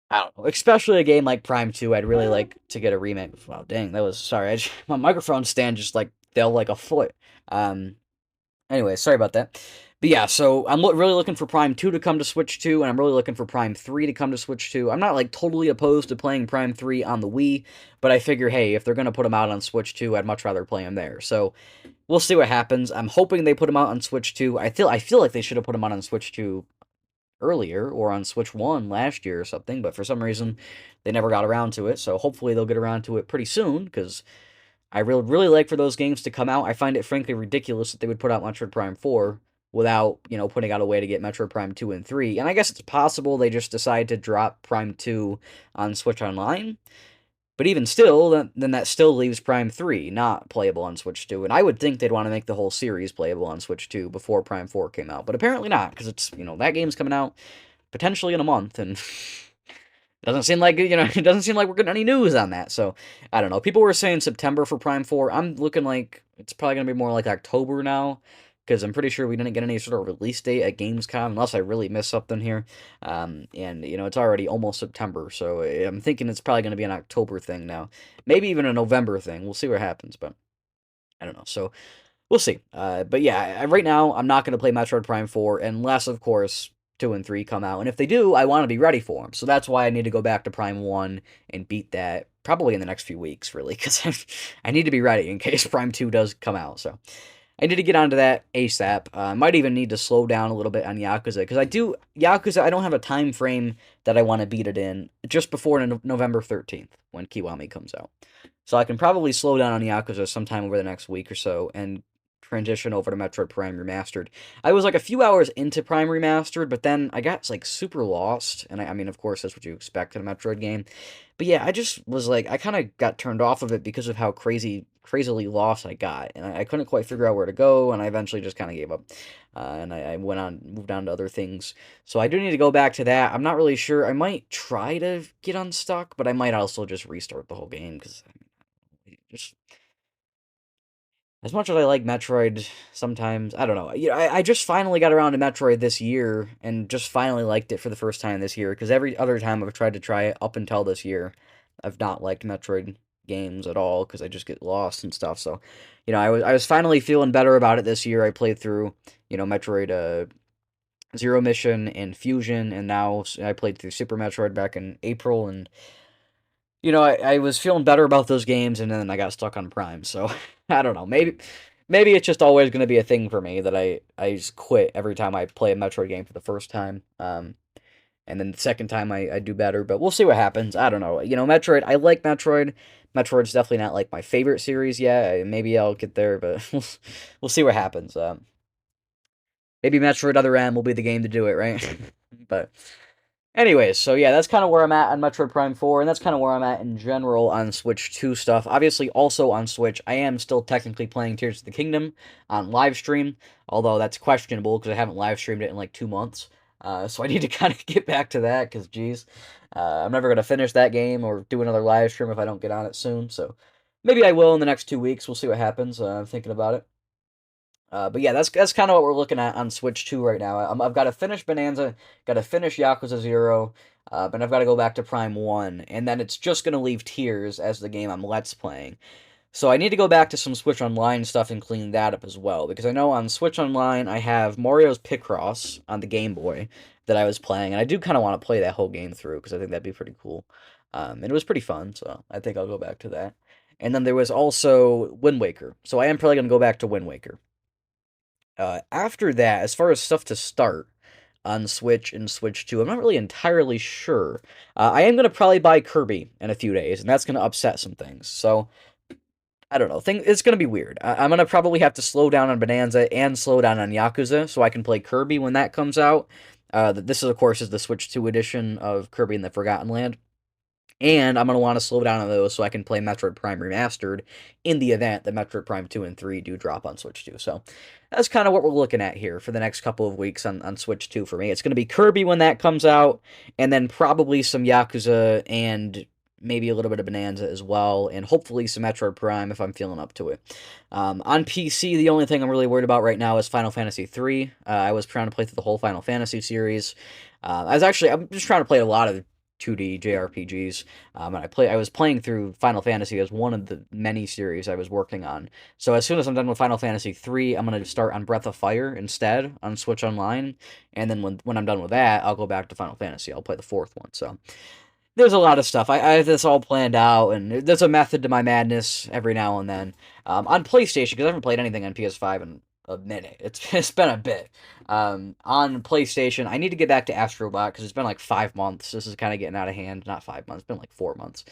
I don't know. Especially a game like Prime 2, I'd really like to get a remake. Wow, dang, that was, sorry, my microphone stand just, like, fell like a foot. Anyway, sorry about that. But yeah, so I'm really looking for Prime 2 to come to Switch 2, and I'm really looking for Prime 3 to come to Switch 2. I'm not, like, totally opposed to playing Prime 3 on the Wii, but I figure, hey, if they're going to put them out on Switch 2, I'd much rather play them there. So we'll see what happens. I'm hoping they put them out on Switch 2. I feel like they should have put them out on Switch 2 earlier, or on Switch 1 last year or something, but for some reason, they never got around to it, so hopefully they'll get around to it pretty soon, because I really like for those games to come out. I find it frankly ridiculous that they would put out Metroid Prime 4 without, putting out a way to get Metroid Prime 2 and 3. And I guess it's possible they just decide to drop Prime 2 on Switch Online. But even still, then that still leaves Prime 3 not playable on Switch 2. And I would think they'd want to make the whole series playable on Switch 2 before Prime 4 came out. But apparently not, because it's, that game's coming out potentially in a month, and doesn't seem like, it doesn't seem like we're getting any news on that. So, I don't know. People were saying September for Prime 4. I'm looking like it's probably going to be more like October now, because I'm pretty sure we didn't get any sort of release date at Gamescom, unless I really missed something here. And, it's already almost September, so I'm thinking it's probably going to be an October thing now. Maybe even a November thing. We'll see what happens, but I don't know. So, we'll see. But yeah, right now, I'm not going to play Metroid Prime 4, unless, of course, 2 and 3 come out. And if they do, I want to be ready for them. So that's why I need to go back to Prime 1 and beat that probably in the next few weeks, really, because I need to be ready in case Prime 2 does come out. So I need to get onto that ASAP. I might even need to slow down a little bit on Yakuza, because Yakuza, I don't have a time frame that I want to beat it in, just before November 13th, when Kiwami comes out. So I can probably slow down on Yakuza sometime over the next week or so, and transition over to Metroid Prime Remastered. I was like a few hours into Prime Remastered, but then I got like super lost, and I mean, of course, that's what you expect in a Metroid game. But yeah, I just was like, I kind of got turned off of it because of how crazily lost I got, and I couldn't quite figure out where to go, and I eventually just kind of gave up, and I moved on to other things. So I do need to go back to that. I'm not really sure. I might try to get unstuck, but I might also just restart the whole game, because just as much as I like Metroid, sometimes, I don't know. I just finally got around to Metroid this year, and just finally liked it for the first time this year, because every other time I've tried to try it up until this year, I've not liked Metroid games at all, because I just get lost and stuff. So, I was finally feeling better about it this year. I played through, Metroid Zero Mission and Fusion, and now I played through Super Metroid back in April, and I was feeling better about those games, and then I got stuck on Prime, so I don't know. Maybe it's just always going to be a thing for me that I just quit every time I play a Metroid game for the first time. And then the second time I do better, but we'll see what happens. I don't know. Metroid, I like Metroid. Metroid's definitely not like my favorite series yet. Maybe I'll get there, but we'll see what happens. Maybe Metroid Other M will be the game to do it, right? But anyways, so yeah, that's kind of where I'm at on Metroid Prime 4, and that's kind of where I'm at in general on Switch 2 stuff. Obviously, also on Switch, I am still technically playing Tears of the Kingdom on live stream, although that's questionable because I haven't live streamed it in like 2 months. So I need to kind of get back to that, because, geez, I'm never going to finish that game or do another live stream if I don't get on it soon, so maybe I will in the next 2 weeks. We'll see what happens. I'm thinking about it. But yeah, that's kind of what we're looking at on Switch 2 right now. I've got to finish Bonanza, got to finish Yakuza 0, and I've got to go back to Prime 1, and then it's just going to leave Tears as the game I'm Let's playing. So I need to go back to some Switch Online stuff and clean that up as well, because I know on Switch Online I have Mario's Picross on the Game Boy that I was playing, and I do kind of want to play that whole game through because I think that'd be pretty cool. And it was pretty fun, so I think I'll go back to that. And then there was also Wind Waker, so I am probably going to go back to Wind Waker. After that, as far as stuff to start on Switch and Switch 2, I'm not really entirely sure. I am going to probably buy Kirby in a few days, and that's going to upset some things. So I don't know. It's gonna be weird. I'm gonna probably have to slow down on Bonanza and slow down on Yakuza so I can play Kirby when that comes out. This is of course is the Switch 2 edition of Kirby and the Forgotten Land. And I'm going to want to slow down on those so I can play Metroid Prime Remastered in the event that Metroid Prime 2 and 3 do drop on Switch 2. So that's kind of what we're looking at here for the next couple of weeks on Switch 2 for me. It's going to be Kirby when that comes out, and then probably some Yakuza and maybe a little bit of Bonanza as well, and hopefully some Metroid Prime if I'm feeling up to it. On PC, the only thing I'm really worried about right now is Final Fantasy 3. I was trying to play through the whole Final Fantasy series. I'm just trying to play a lot of 2D JRPGs. And I was playing through Final Fantasy as one of the many series I was working on. So as soon as I'm done with Final Fantasy 3, I'm going to start on Breath of Fire instead on Switch Online. And then when I'm done with that, I'll go back to Final Fantasy. I'll play the fourth one. So there's a lot of stuff. I have this all planned out, and there's a method to my madness every now and then. On PlayStation, because I haven't played anything on PS5 in a minute. It's been a bit. On PlayStation, I need to get back to Astrobot because it's been like 5 months. This is kind of getting out of hand. Not 5 months. It's been like 4 months.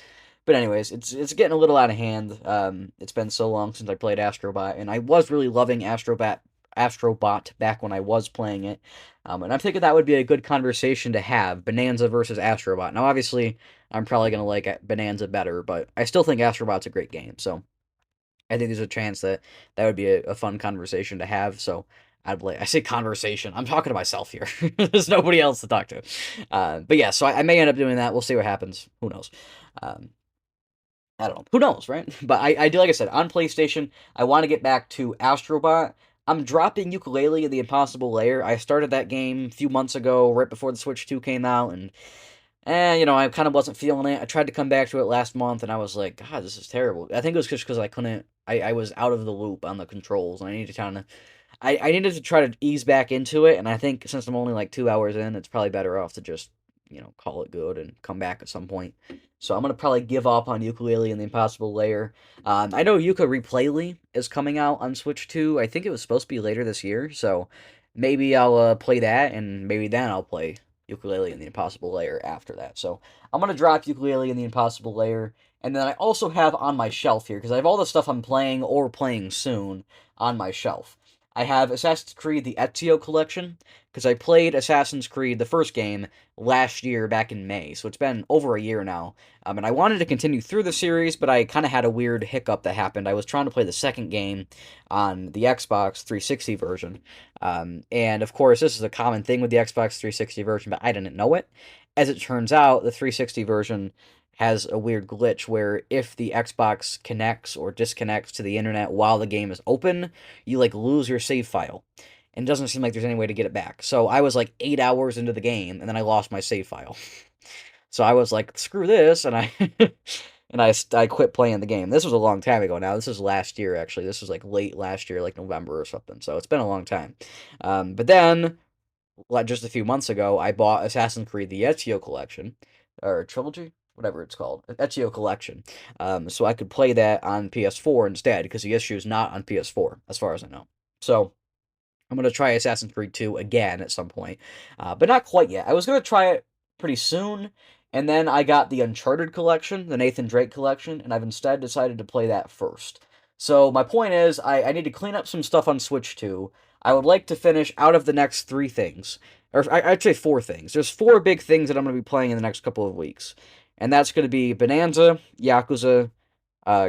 But anyways, it's getting a little out of hand. It's been so long since I played Astrobot, and I was really loving Astrobot back when I was playing it. And I'm thinking that would be a good conversation to have, Bonanza versus Astrobot. Now, obviously, I'm probably going to like Bonanza better, but I still think Astrobot's a great game, so I think there's a chance that would be a fun conversation to have, so I say conversation, I'm talking to myself here. There's nobody else to talk to. But yeah, so I may end up doing that. We'll see what happens. Who knows? I don't know. Who knows, right? But I do, like I said, on PlayStation, I want to get back to Astrobot. I'm dropping Yooka-Laylee in the Impossible Lair. I started that game a few months ago, right before the Switch 2 came out, and I kind of wasn't feeling it. I tried to come back to it last month, and I was like, God, this is terrible. I think it was just because I was out of the loop on the controls, and I needed to kind of, I needed to try to ease back into it, and I think since I'm only like 2 hours in, it's probably better off to just, call it good and come back at some point. So I'm going to probably give up on Yooka-Laylee and the Impossible Lair. I know Yooka Replayly is coming out on Switch 2. I think it was supposed to be later this year, so maybe I'll play that, and maybe then I'll play Yooka-Laylee and the Impossible Lair after that. So I'm going to drop Yooka-Laylee and the Impossible Lair, and then I also have on my shelf here, because I have all the stuff I'm playing or playing soon on my shelf. I have Assassin's Creed the Ezio Collection, because I played Assassin's Creed, the first game, last year back in May, so it's been over a year now. And I wanted to continue through the series, but I kind of had a weird hiccup that happened. I was trying to play the second game on the Xbox 360 version, and of course, this is a common thing with the Xbox 360 version, but I didn't know it. As it turns out, the 360 version has a weird glitch where if the Xbox connects or disconnects to the internet while the game is open, you lose your save file. And it doesn't seem like there's any way to get it back. So I was 8 hours into the game and then I lost my save file. So I was like, screw this, and I quit playing the game. This was a long time ago now. This is last year actually. This was late last year, November or something. So it's been a long time. But then just a few months ago, I bought Assassin's Creed the Ezio Collection or trilogy, whatever it's called, Ezio Collection, so I could play that on PS4 instead, because the issue is not on PS4, as far as I know. So I'm going to try Assassin's Creed 2 again at some point, but not quite yet. I was going to try it pretty soon, and then I got the Uncharted Collection, the Nathan Drake Collection, and I've instead decided to play that first. So my point is, I need to clean up some stuff on Switch 2. I would like to finish out of the next 3 things, or I'd say 4 things. There's 4 big things that I'm going to be playing in the next couple of weeks. And that's going to be Bonanza, Yakuza,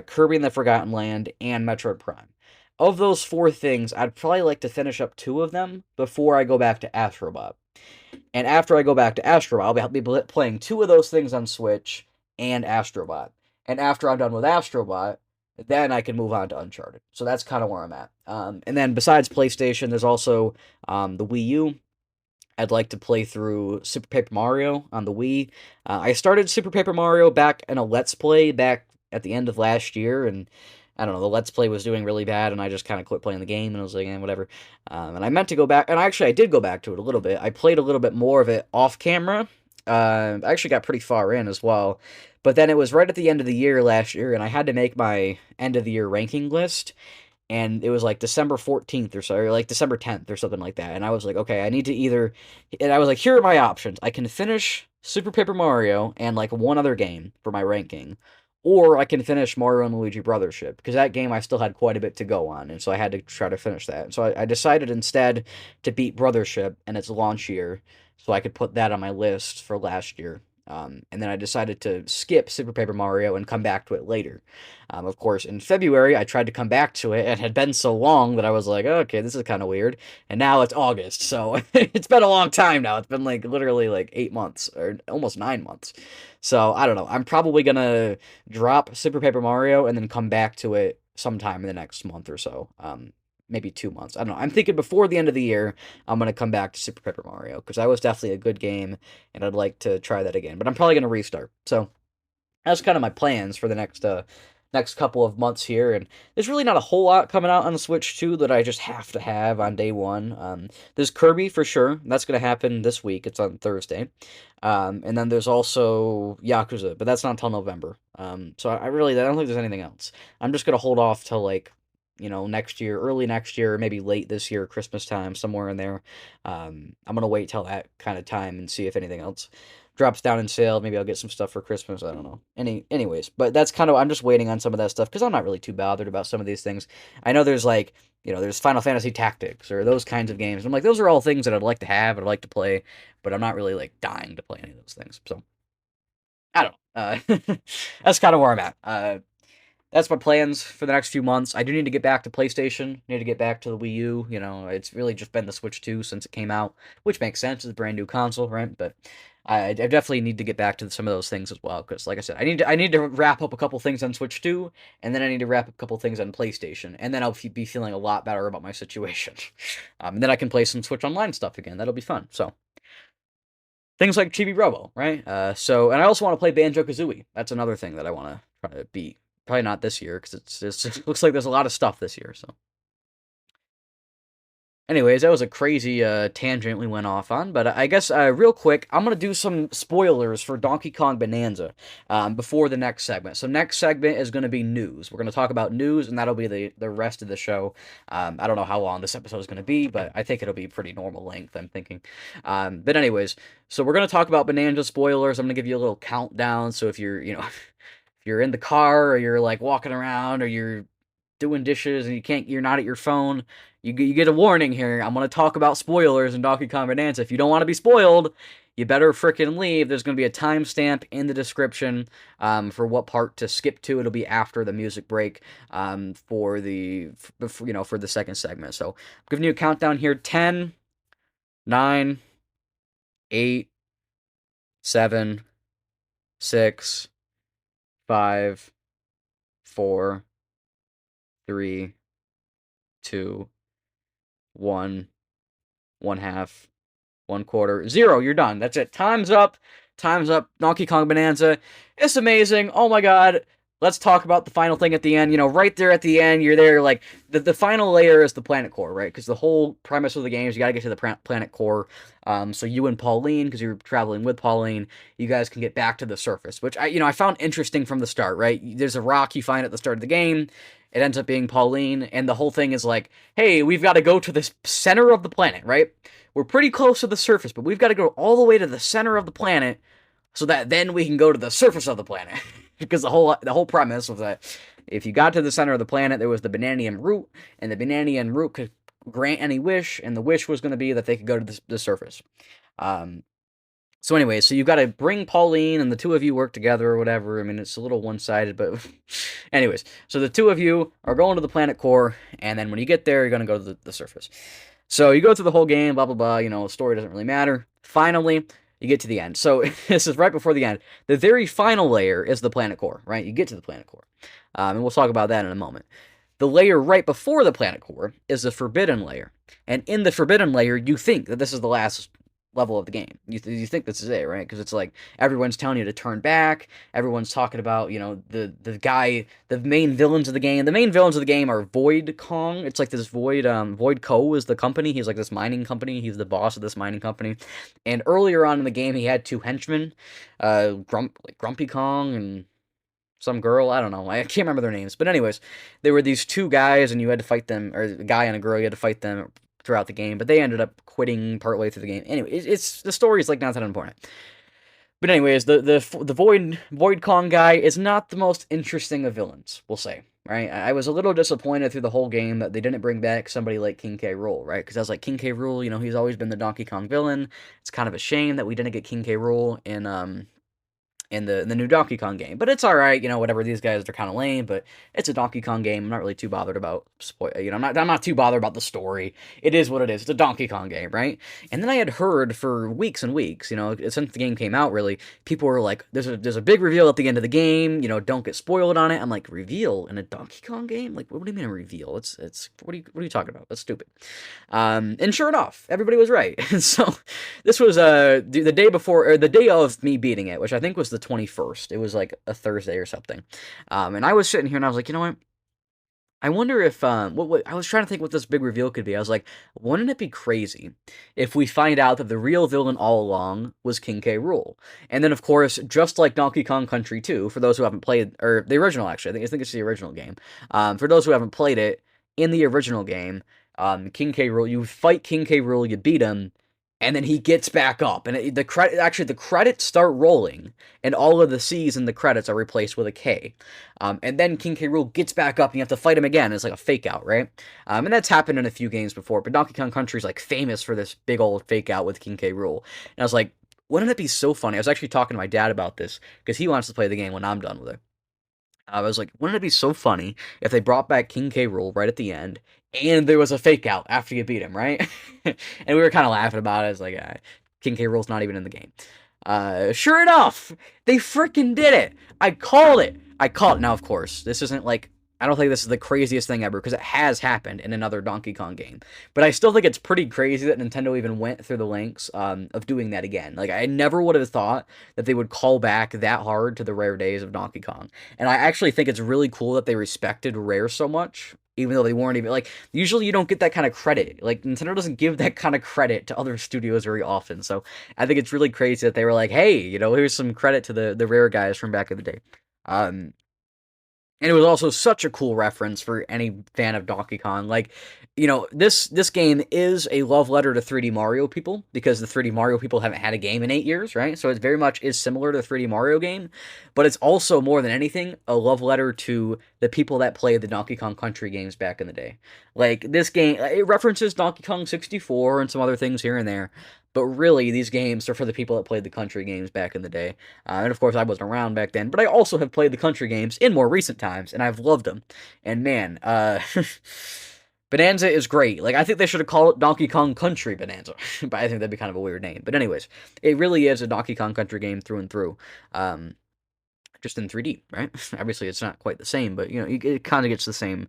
Kirby and the Forgotten Land, and Metroid Prime. Of those 4 things, I'd probably like to finish up 2 of them before I go back to Astrobot. And after I go back to Astrobot, I'll be playing 2 of those things on Switch and Astrobot. And after I'm done with Astrobot, then I can move on to Uncharted. So that's kind of where I'm at. And then besides PlayStation, there's also the Wii U. I'd like to play through Super Paper Mario on the Wii. I started Super Paper Mario back in a Let's Play back at the end of last year, and I don't know, the Let's Play was doing really bad, and I just kind of quit playing the game, and I was like, whatever. And I meant to go back, and I did go back to it a little bit. I played a little bit more of it off camera. I actually got pretty far in as well. But then it was right at the end of the year last year, and I had to make my end of the year ranking list, and it was like December 14th or so, or like December 10th or something like that. And I was like, okay, I need to either, and I was like, here are my options. I can finish Super Paper Mario and like one other game for my ranking, or I can finish Mario and Luigi Brothership, because that game I still had quite a bit to go on, and so I had to try to finish that. And so I decided instead to beat Brothership and its launch year, so I could put that on my list for last year. And then I decided to skip Super Paper Mario and come back to it later. Of course, in February, I tried to come back to it, and it had been so long that I was like, okay, this is kind of weird. And now it's August, so it's been a long time now. It's been like literally like 8 months, or almost 9 months. So I don't know. I'm probably gonna drop Super Paper Mario and then come back to it sometime in the next month or so. Maybe 2 months. I don't know. I'm thinking before the end of the year, I'm going to come back to Super Paper Mario, because that was definitely a good game, and I'd like to try that again. But I'm probably going to restart. So that's kind of my plans for the next couple of months here. And there's really not a whole lot coming out on the Switch 2 that I just have to have on day one. There's Kirby for sure. That's going to happen this week. It's on Thursday. And then there's also Yakuza, but that's not until November. So I don't think there's anything else. I'm just going to hold off till like, next year, early next year, maybe late this year, Christmas time, somewhere in there. I'm gonna wait till that kind of time and see if anything else drops down in sale. Maybe I'll get some stuff for Christmas. I don't know. Anyways, but that's kind of, I'm just waiting on some of that stuff, because I'm not really too bothered about some of these things. I know there's like, there's Final Fantasy Tactics or those kinds of games. I'm like, those are all things that I'd like to have, I'd like to play, but I'm not really like dying to play any of those things. So I don't know. That's kind of where I'm at. That's my plans for the next few months. I do need to get back to PlayStation. Need to get back to the Wii U. It's really just been the Switch 2 since it came out, which makes sense. It's a brand new console, right? But I definitely need to get back to some of those things as well, because, like I said, I need to wrap up a couple things on Switch 2, and then I need to wrap up a couple things on PlayStation, and then I'll be feeling a lot better about my situation. And then I can play some Switch Online stuff again. That'll be fun. So things like Chibi Robo, right? And I also want to play Banjo-Kazooie. That's another thing that I want to try to beat. Probably not this year, because it looks like there's a lot of stuff this year, so. Anyways, that was a crazy tangent we went off on, but I guess real quick, I'm going to do some spoilers for Donkey Kong Bananza before the next segment. So next segment is going to be news. We're going to talk about news, and that'll be the rest of the show. I don't know how long this episode is going to be, but I think it'll be pretty normal length, I'm thinking. But anyways, so we're going to talk about Bananza spoilers. I'm going to give you a little countdown, so if you're, if you're in the car, or you're like walking around, or you're doing dishes and you're not at your phone, you get a warning here. I'm going to talk about spoilers in Donkey Kong Bananza. If you don't want to be spoiled, you better frickin' leave. There's going to be a timestamp in the description for what part to skip to. It'll be after the music break for the second segment. So I'm giving you a countdown here. 10, 9, 8, 7, 6, 5, 4, 3, 2, 1, 1/2, 1/4, 0. You're done. That's it. Time's up. Time's up. Donkey Kong Bananza. It's amazing. Oh my god. Let's talk about the final thing at the end. Right there at the end, you're there, like, the final layer is the planet core, right? Because the whole premise of the game is you gotta get to the planet core. So you and Pauline, because you're traveling with Pauline, you guys can get back to the surface, which I found interesting from the start, right? There's a rock you find at the start of the game. It ends up being Pauline, and the whole thing is like, hey, we've got to go to the center of the planet, right? We're pretty close to the surface, but we've got to go all the way to the center of the planet so that then we can go to the surface of the planet. Because the whole premise was that if you got to the center of the planet, there was the Bananian root, and the Bananian root could grant any wish, and the wish was going to be that they could go to the surface. So anyway, so you've got to bring Pauline, and the two of you work together or whatever. I mean, it's a little one-sided, but anyways. So the two of you are going to the planet core, and then when you get there, you're going to go to the surface. So you go through the whole game, blah, blah, blah. The story doesn't really matter. Finally, you get to the end. So this is right before the end. The very final layer is the planet core, right? You get to the planet core. And we'll talk about that in a moment. The layer right before the planet core is the forbidden layer. And in the forbidden layer, you think that this is the last level of the game. You think this is it, right? Because it's like everyone's telling you to turn back. Everyone's talking about, you know, the main villains of the game. The main villains of the game are Void Kong. It's like this Void Co is the company. He's like this mining company. He's the boss of this mining company. And earlier on in the game, he had two henchmen, Grumpy Kong and some girl. I don't know. I can't remember their names. But anyways, they were these two guys, and you had to fight them, or a guy and a girl. You had to fight them throughout the game, but they ended up quitting partway through the game. Anyway, it's the story is like not that important. But anyways, the Void Kong guy is not the most interesting of villains, we'll say. Right, I was a little disappointed through the whole game that they didn't bring back somebody like King K. Rool, right? Because I was like, King K. Rool, you know, he's always been the Donkey Kong villain. It's kind of a shame that we didn't get King K. Rool in the new Donkey Kong game. But it's alright, you know, whatever, these guys are kind of lame, but it's a Donkey Kong game. I'm not really too bothered about, you know, I'm not too bothered about the story. It is what it is. It's a Donkey Kong game, right? And then I had heard for weeks and weeks, you know, since the game came out, really, people were like, there's a big reveal at the end of the game, you know, don't get spoiled on it. I'm like, reveal in a Donkey Kong game? Like, what do you mean a reveal? It's what are you talking about? That's stupid. And sure enough, everybody was right. So this was the day before, or the day of me beating it, which I think was the 21st. It was like a Thursday or something. And I was sitting here and I was like, you know what? I wonder if what I was trying to think what this big reveal could be. I was like, wouldn't it be crazy if we find out that the real villain all along was King K. Rool? And then, of course, just like Donkey Kong Country 2, for those who haven't played, or the original actually, I think it's the original game. For those who haven't played it, in the original game, King K. Rool, you fight King K. Rool, you beat him, and then he gets back up, and the credits start rolling, and all of the C's in the credits are replaced with a K. And then King K. Rool gets back up, and you have to fight him again. It's like a fake out, right? And that's happened in a few games before, but Donkey Kong Country is like famous for this big old fake out with King K. Rool. And I was like, wouldn't it be so funny? I was actually talking to my dad about this because he wants to play the game when I'm done with it. I was like, wouldn't it be so funny if they brought back King K. Rool right at the end, and there was a fake out after you beat him, right? And we were kind of laughing about it. It's like, King K. Rool's not even in the game. Sure enough, they freaking did it. I called it. Now, of course, this isn't like, I don't think this is the craziest thing ever, because it has happened in another Donkey Kong game. But I still think it's pretty crazy that Nintendo even went through the lengths of doing that again. Like, I never would have thought that they would call back that hard to the rare days of Donkey Kong. And I actually think it's really cool that they respected Rare so much, even though they weren't even, like, usually you don't get that kind of credit. Like, Nintendo doesn't give that kind of credit to other studios very often. So I think it's really crazy that they were like, hey, you know, here's some credit to the Rare guys from back in the day. And it was also such a cool reference for any fan of Donkey Kong. Like, you know, this game is a love letter to 3D Mario people, because the 3D Mario people haven't had a game in 8 years, right? So it very much is similar to the 3D Mario game, but it's also, more than anything, a love letter to the people that played the Donkey Kong Country games back in the day. Like, this game, it references Donkey Kong 64 and some other things here and there, but really, these games are for the people that played the country games back in the day. And of course, I wasn't around back then, but I also have played the country games in more recent times, and I've loved them. And man, Bananza is great. Like, I think they should have called it Donkey Kong Country Bananza, but I think that'd be kind of a weird name. But anyways, it really is a Donkey Kong Country game through and through. Just in 3D, right? Obviously, it's not quite the same, but, you know, it kind of gets the same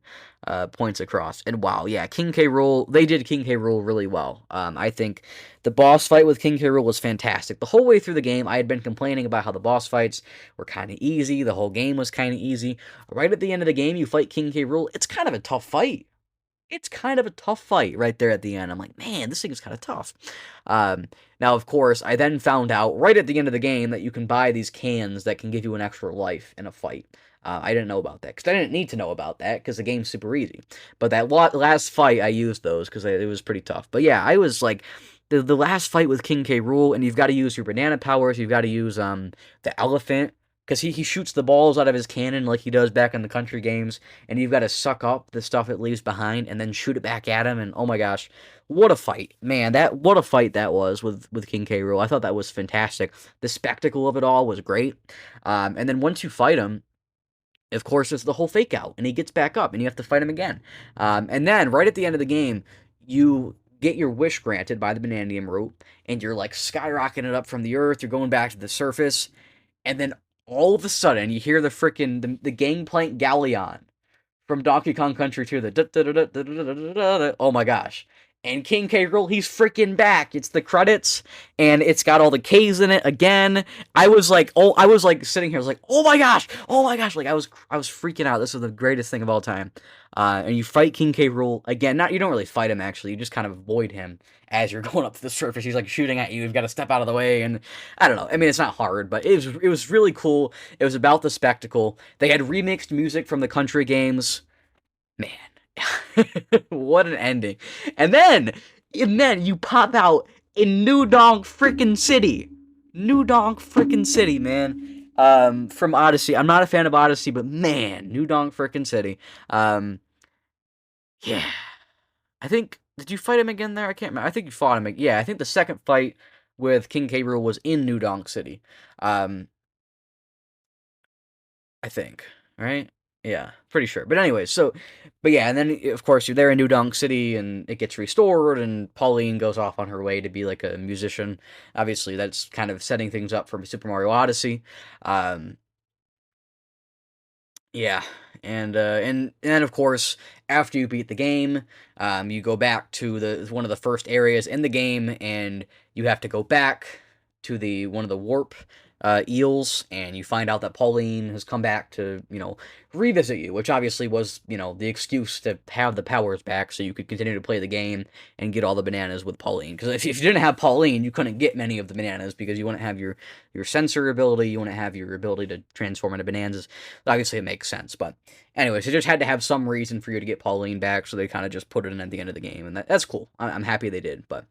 points across. And wow, yeah, King K. Rool, they did King K. Rool really well. I think the boss fight with King K. Rool was fantastic. The whole way through the game, I had been complaining about how the boss fights were kind of easy. The whole game was kind of easy. Right at the end of the game, you fight King K. Rool. It's kind of a tough fight. It's kind of a tough fight right there at the end. I'm like, man, this thing is kind of tough. Now, of course, I then found out right at the end of the game that you can buy these cans that can give you an extra life in a fight. I didn't know about that, because I didn't need to know about that, because the game's super easy. But that last fight, I used those, because it was pretty tough. But yeah, I was like, the last fight with King K. Rool, and you've got to use your banana powers, you've got to use the elephant, because he shoots the balls out of his cannon like he does back in the country games, and you've got to suck up the stuff it leaves behind and then shoot it back at him, and oh my gosh, what a fight. Man, what a fight that was with King K. Rool. I thought that was fantastic. The spectacle of it all was great. And then once you fight him, of course, it's the whole fake out, and he gets back up, and you have to fight him again. And then, right at the end of the game, you get your wish granted by the Bananium root, and you're like skyrocketing it up from the earth, you're going back to the surface, and then all of a sudden, you hear the Gangplank Galleon from Donkey Kong Country 2, oh my gosh. And King K. Rool, he's freaking back. It's the credits, and it's got all the K's in it again. I was like sitting here, I was like, oh my gosh, like I was freaking out. This was the greatest thing of all time. And you fight King K. Rool again. You don't really fight him actually. You just kind of avoid him as you're going up to the surface. He's like shooting at you. You've got to step out of the way, and I don't know. I mean, it's not hard, but it was really cool. It was about the spectacle. They had remixed music from the country games. Man. What an ending. And then you pop out in New Donk frickin' City. New Donk frickin' City, man. From Odyssey. I'm not a fan of Odyssey, but man, New Donk frickin' City. Yeah. I think, did you fight him again there? I can't remember. I think you fought him. Yeah, I think the second fight with King K. Rool was in New Donk City. I think, right? Yeah, pretty sure. But anyways, but yeah, and then, of course, you're there in New Donk City, and it gets restored, and Pauline goes off on her way to be, like, a musician. Obviously, that's kind of setting things up for Super Mario Odyssey. Yeah, and then, of course, after you beat the game, you go back to one of the first areas in the game, and you have to go back to one of the warp eels, and you find out that Pauline has come back to, revisit you, which obviously was, the excuse to have the powers back so you could continue to play the game and get all the bananas with Pauline. Because if you didn't have Pauline, you couldn't get many of the bananas because you wouldn't have your sensor ability, you wouldn't have your ability to transform into bananas. Obviously, it makes sense, but anyways, they just had to have some reason for you to get Pauline back, so they kind of just put it in at the end of the game, and that's cool. I'm happy they did, but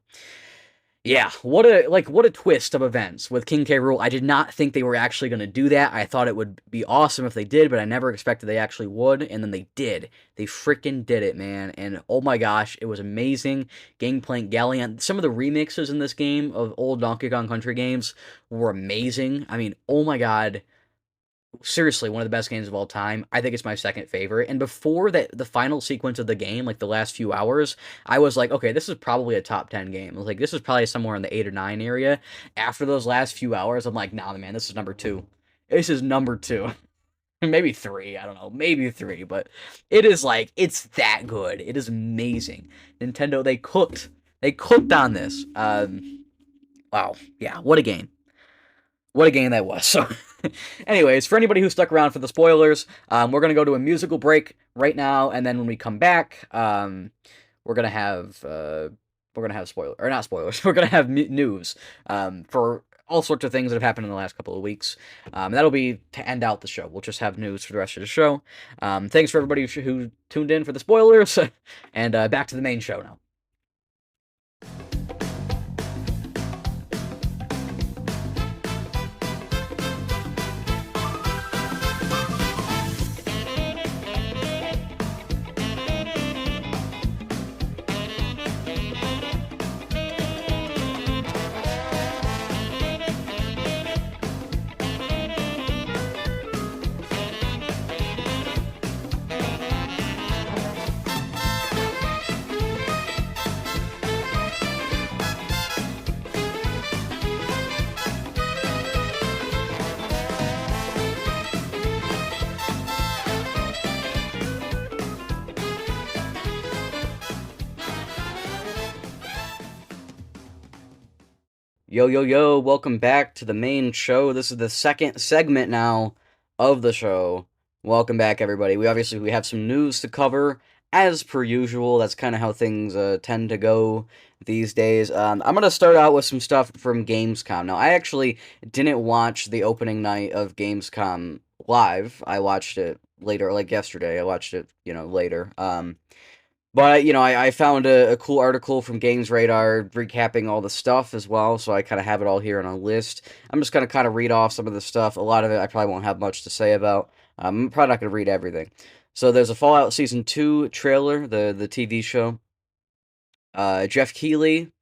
yeah, what a twist of events with King K. Rool. I did not think they were actually going to do that. I thought it would be awesome if they did, but I never expected they actually would, and then they did. They freaking did it, man, and oh my gosh, it was amazing. Gangplank, Galleon, some of the remixes in this game of old Donkey Kong Country games were amazing. I mean, oh my god. Seriously, one of the best games of all time. I think it's my second favorite. And before the final sequence of the game, like the last few hours, I was like, okay, this is probably a top 10 game. I was like, this is probably somewhere in the 8 or 9 area. After those last few hours, I'm like, nah, man, this is number 2. This is number 2. Maybe 3, I don't know. Maybe 3, but it is like, it's that good. It is amazing. Nintendo, they cooked. They cooked on this. Wow. Yeah, what a game. What a game that was. So, anyways, for anybody who stuck around for the spoilers, we're going to go to a musical break right now, and then when we come back, we're going to have spoilers, or not spoilers, we're going to have news for all sorts of things that have happened in the last couple of weeks. That'll be to end out the show. We'll just have news for the rest of the show. Thanks for everybody who tuned in for the spoilers, and back to the main show now. Yo, welcome back to the main show. This is the second segment now of the show. Welcome back, everybody. We have some news to cover, as per usual. That's kind of how things tend to go these days. I'm going to start out with some stuff from Gamescom. Now, I actually didn't watch the opening night of Gamescom live. I watched it later, like yesterday. I watched it, later. But, I found a cool article from Games Radar recapping all the stuff as well, so I kind of have it all here on a list. I'm just going to kind of read off some of the stuff. A lot of it I probably won't have much to say about. I'm probably not going to read everything. So there's a Fallout Season 2 trailer, the TV show. Jeff Keighley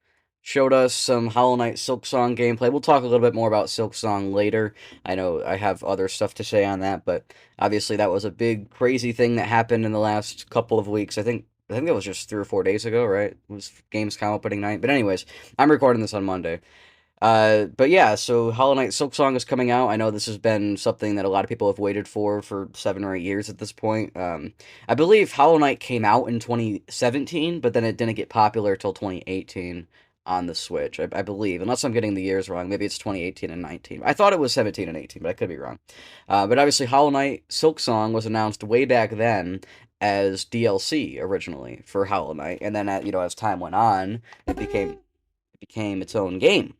showed us some Hollow Knight Silksong gameplay. We'll talk a little bit more about Silksong later. I know I have other stuff to say on that, but obviously that was a big, crazy thing that happened in the last couple of weeks. I think that was just 3 or 4 days ago, right? It was Gamescom opening night. But anyways, I'm recording this on Monday. But yeah, so Hollow Knight Silksong is coming out. I know this has been something that a lot of people have waited for 7 or 8 years at this point. I believe Hollow Knight came out in 2017, but then it didn't get popular till 2018 on the Switch, I believe, unless I'm getting the years wrong. Maybe it's 2018 and 19. I thought it was 17 and 18, but I could be wrong. But obviously, Hollow Knight Silksong was announced way back then as DLC originally for Hollow Knight, and then as time went on, it became its own game.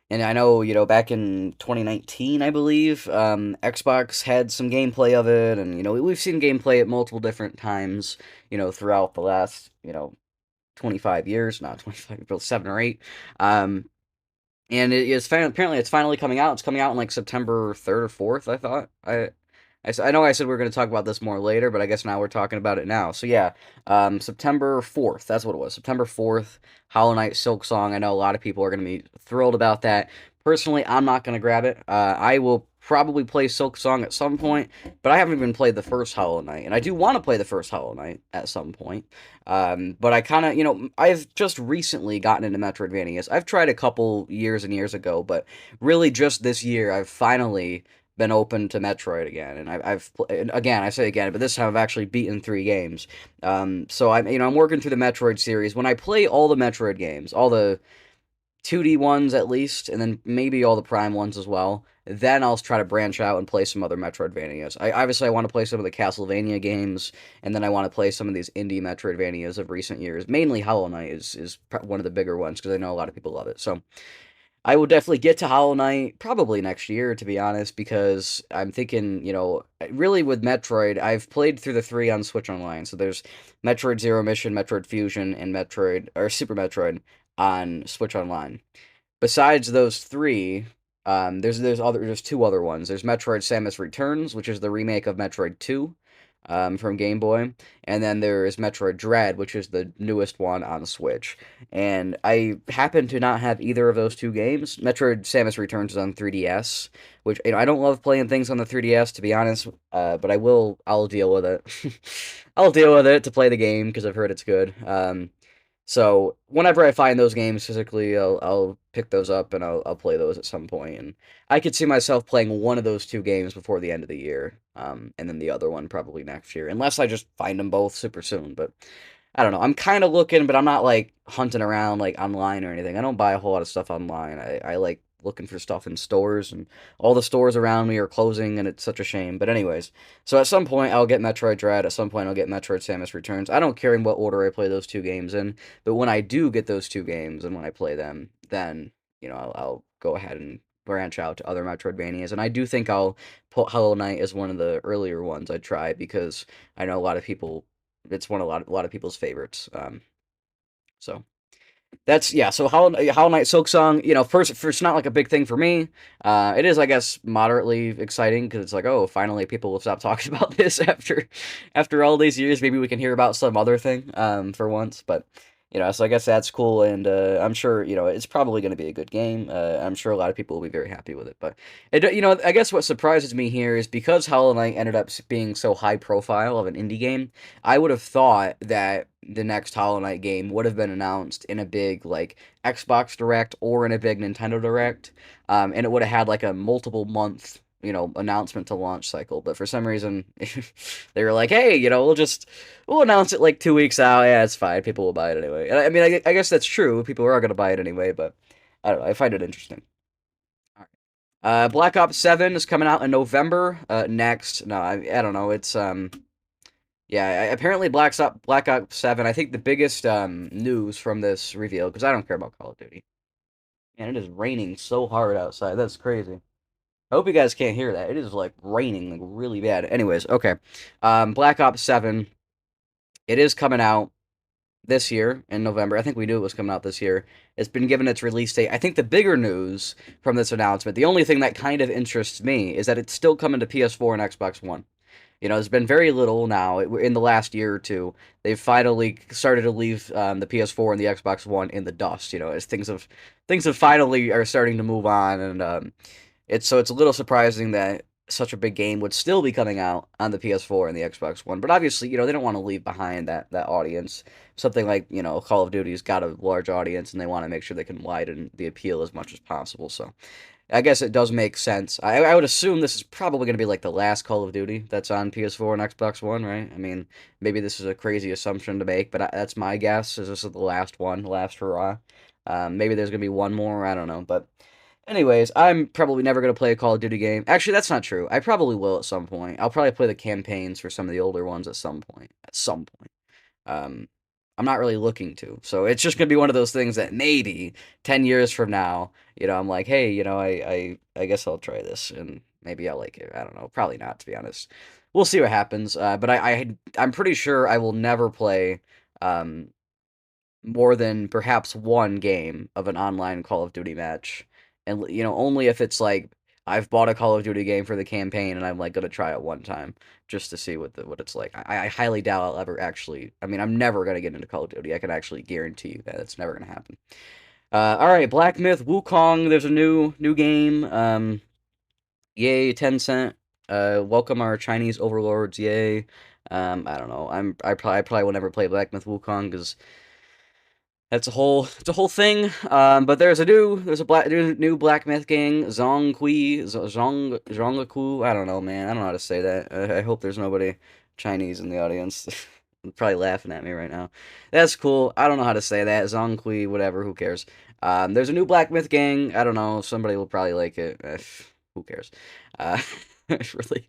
And I know, back in 2019, I believe, Xbox had some gameplay of it, and, we've seen gameplay at multiple different times, throughout the last, 25 years, not 25, but 7 or 8. And apparently it's finally coming out. It's coming out in like September 3rd or 4th, I thought. I know I said we were going to talk about this more later, but I guess now we're talking about it now. So yeah, September 4th, that's what it was. September 4th, Hollow Knight Silksong. I know a lot of people are going to be thrilled about that. Personally, I'm not going to grab it. I will probably play Silksong at some point, but I haven't even played the first Hollow Knight, and I do want to play the first Hollow Knight at some point. But I kind of, I've just recently gotten into Metroidvanias. I've tried a couple years and years ago, but really just this year, I've finally been open to Metroid again, and again, I say again, but this time I've actually beaten 3 games. So I'm working through the Metroid series. When I play all the Metroid games, all the 2D ones at least, and then maybe all the Prime ones as well, then I'll try to branch out and play some other Metroidvanias. I want to play some of the Castlevania games, and then I want to play some of these indie Metroidvanias of recent years. Mainly Hollow Knight is one of the bigger ones, because I know a lot of people love it. So I will definitely get to Hollow Knight probably next year, to be honest, because I'm thinking, really with Metroid, I've played through the 3 on Switch Online. So there's Metroid Zero Mission, Metroid Fusion, and Super Metroid on Switch Online. Besides those 3, there's 2 other ones. There's Metroid Samus Returns, which is the remake of Metroid 2, from Game Boy, and then there is Metroid Dread, which is the newest one on the Switch. And I happen to not have either of those 2 games. Metroid Samus Returns is on 3DS, which I don't love playing things on the 3DS, to be honest. But I'll deal with it. I'll deal with it to play the game because I've heard it's good. So whenever I find those games physically, I'll pick those up and I'll play those at some point. And I could see myself playing one of those 2 games before the end of the year, and then the other one probably next year, unless I just find them both super soon. But I don't know. I'm kind of looking, but I'm not like hunting around like online or anything. I don't buy a whole lot of stuff online. I like looking for stuff in stores, and all the stores around me are closing, and it's such a shame. But anyways, so at some point I'll get Metroid Dread. At some point I'll get Metroid Samus Returns. I don't care in what order I play those 2 games in, but when I do get those 2 games and when I play them, then I'll go ahead and branch out to other Metroidvanias. And I do think I'll put Hollow Knight as one of the earlier ones I try, because I know a lot of people. It's one of a lot of people's favorites. So that's yeah. So Hollow Knight Silksong, first it's not like a big thing for me. It is, I guess, moderately exciting because it's like, oh, finally people will stop talking about this after all these years. Maybe we can hear about some other thing for once. But so I guess that's cool, and I'm sure it's probably going to be a good game. I'm sure a lot of people will be very happy with it. But I guess what surprises me here is because Hollow Knight ended up being so high profile of an indie game, I would have thought that the next Hollow Knight game would have been announced in a big like Xbox Direct or in a big Nintendo Direct, and it would have had like a multiple month announcement to launch cycle. But for some reason, they were like, hey, we'll announce it like 2 weeks out. Yeah, it's fine. People will buy it anyway. And I mean, I guess that's true. People are going to buy it anyway, but I don't know. I find it interesting. All right. Black Ops 7 is coming out in November next. No, I don't know. It's, yeah, apparently Black Ops 7, I think the biggest news from this reveal, because I don't care about Call of Duty. Man, it is raining so hard outside. That's crazy. I hope you guys can't hear that. It is like raining like really bad. Anyways, okay. Black Ops 7. It is coming out this year in November. I think we knew it was coming out this year. It's been given its release date. I think the bigger news from this announcement, the only thing that kind of interests me, is that it's still coming to PS4 and Xbox One. There's been very little now in the last year or 2. They've finally started to leave the PS4 and the Xbox One in the dust. As things have finally are starting to move on, and it's a little surprising that such a big game would still be coming out on the PS4 and the Xbox One. But obviously, they don't want to leave behind that audience. Something like, Call of Duty's got a large audience, and they want to make sure they can widen the appeal as much as possible. So I guess it does make sense. I would assume this is probably going to be like the last Call of Duty that's on PS4 and Xbox One, right? I mean, maybe this is a crazy assumption to make, but that's my guess. Is this is the last one, the last hurrah? Maybe there's going to be one more. I don't know, but. Anyways, I'm probably never going to play a Call of Duty game. Actually, that's not true. I probably will at some point. I'll probably play the campaigns for some of the older ones at some point. At some point. Um, I'm not really looking to. So it's just going to be one of those things that maybe 10 years from now, I'm like, hey, I guess I'll try this and maybe I'll like it. I don't know. Probably not, to be honest. We'll see what happens. But I'm pretty sure I will never play um, more than perhaps one game of an online Call of Duty match. And only if it's like I've bought a Call of Duty game for the campaign and I'm like gonna try it one time just to see what it's like. I highly doubt I'll ever actually. I mean, I'm never gonna get into Call of Duty. I can actually guarantee you that it's never gonna happen. All right, Black Myth Wukong. There's a new game. Yay, Tencent. Welcome our Chinese overlords. Yay. I don't know. I probably will never play Black Myth Wukong because it's a whole thing. But there's a new Black Myth gang, Zhongku. I don't know, man. I don't know how to say that. I hope there's nobody Chinese in the audience. Probably laughing at me right now. That's cool. I don't know how to say that. Zhongkui, whatever. Who cares? There's a new Black Myth gang. I don't know. Somebody will probably like it. Who cares? Really,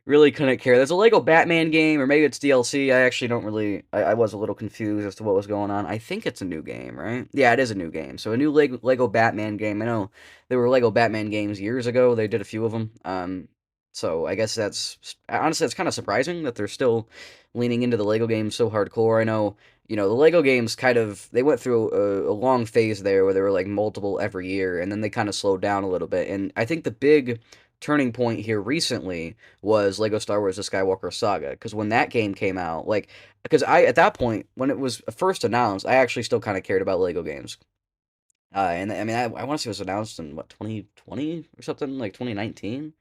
really couldn't care. There's a Lego Batman game, or maybe it's DLC. I actually don't really. I was a little confused as to what was going on. I think it's a new game, right? Yeah, it is a new game. So a new Lego Batman game. I know there were Lego Batman games years ago. They did a few of them. So I guess that's honestly that's kind of surprising that they're still leaning into the Lego games so hardcore. I know. The Lego games kind of they went through a long phase there where there were like multiple every year, and then they kind of slowed down a little bit. And I think the big turning point here recently was Lego Star Wars: The Skywalker Saga. Because when that game came out, like, because at that point when it was first announced, I actually still kind of cared about Lego games. And I mean, I want to say it was announced in what 2020 or something like 2019.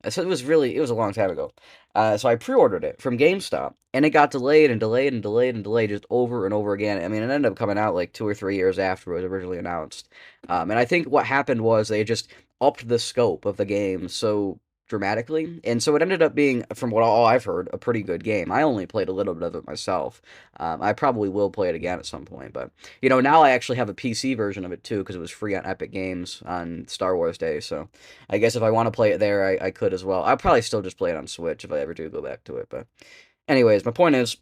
So it was a long time ago. So I pre-ordered it from GameStop, and it got delayed and delayed and delayed and delayed just over and over again. I mean, it ended up coming out like 2 or 3 years after it was originally announced. And I think what happened was they just upped the scope of the game so dramatically, and so it ended up being, from what all I've heard, a pretty good game. I only played a little bit of it myself. I probably will play it again at some point, but now I actually have a PC version of it too because it was free on Epic Games on Star Wars Day. So I guess if I want to play it there, I could as well. I'll probably still just play it on Switch if I ever do go back to it. But anyways, my point is,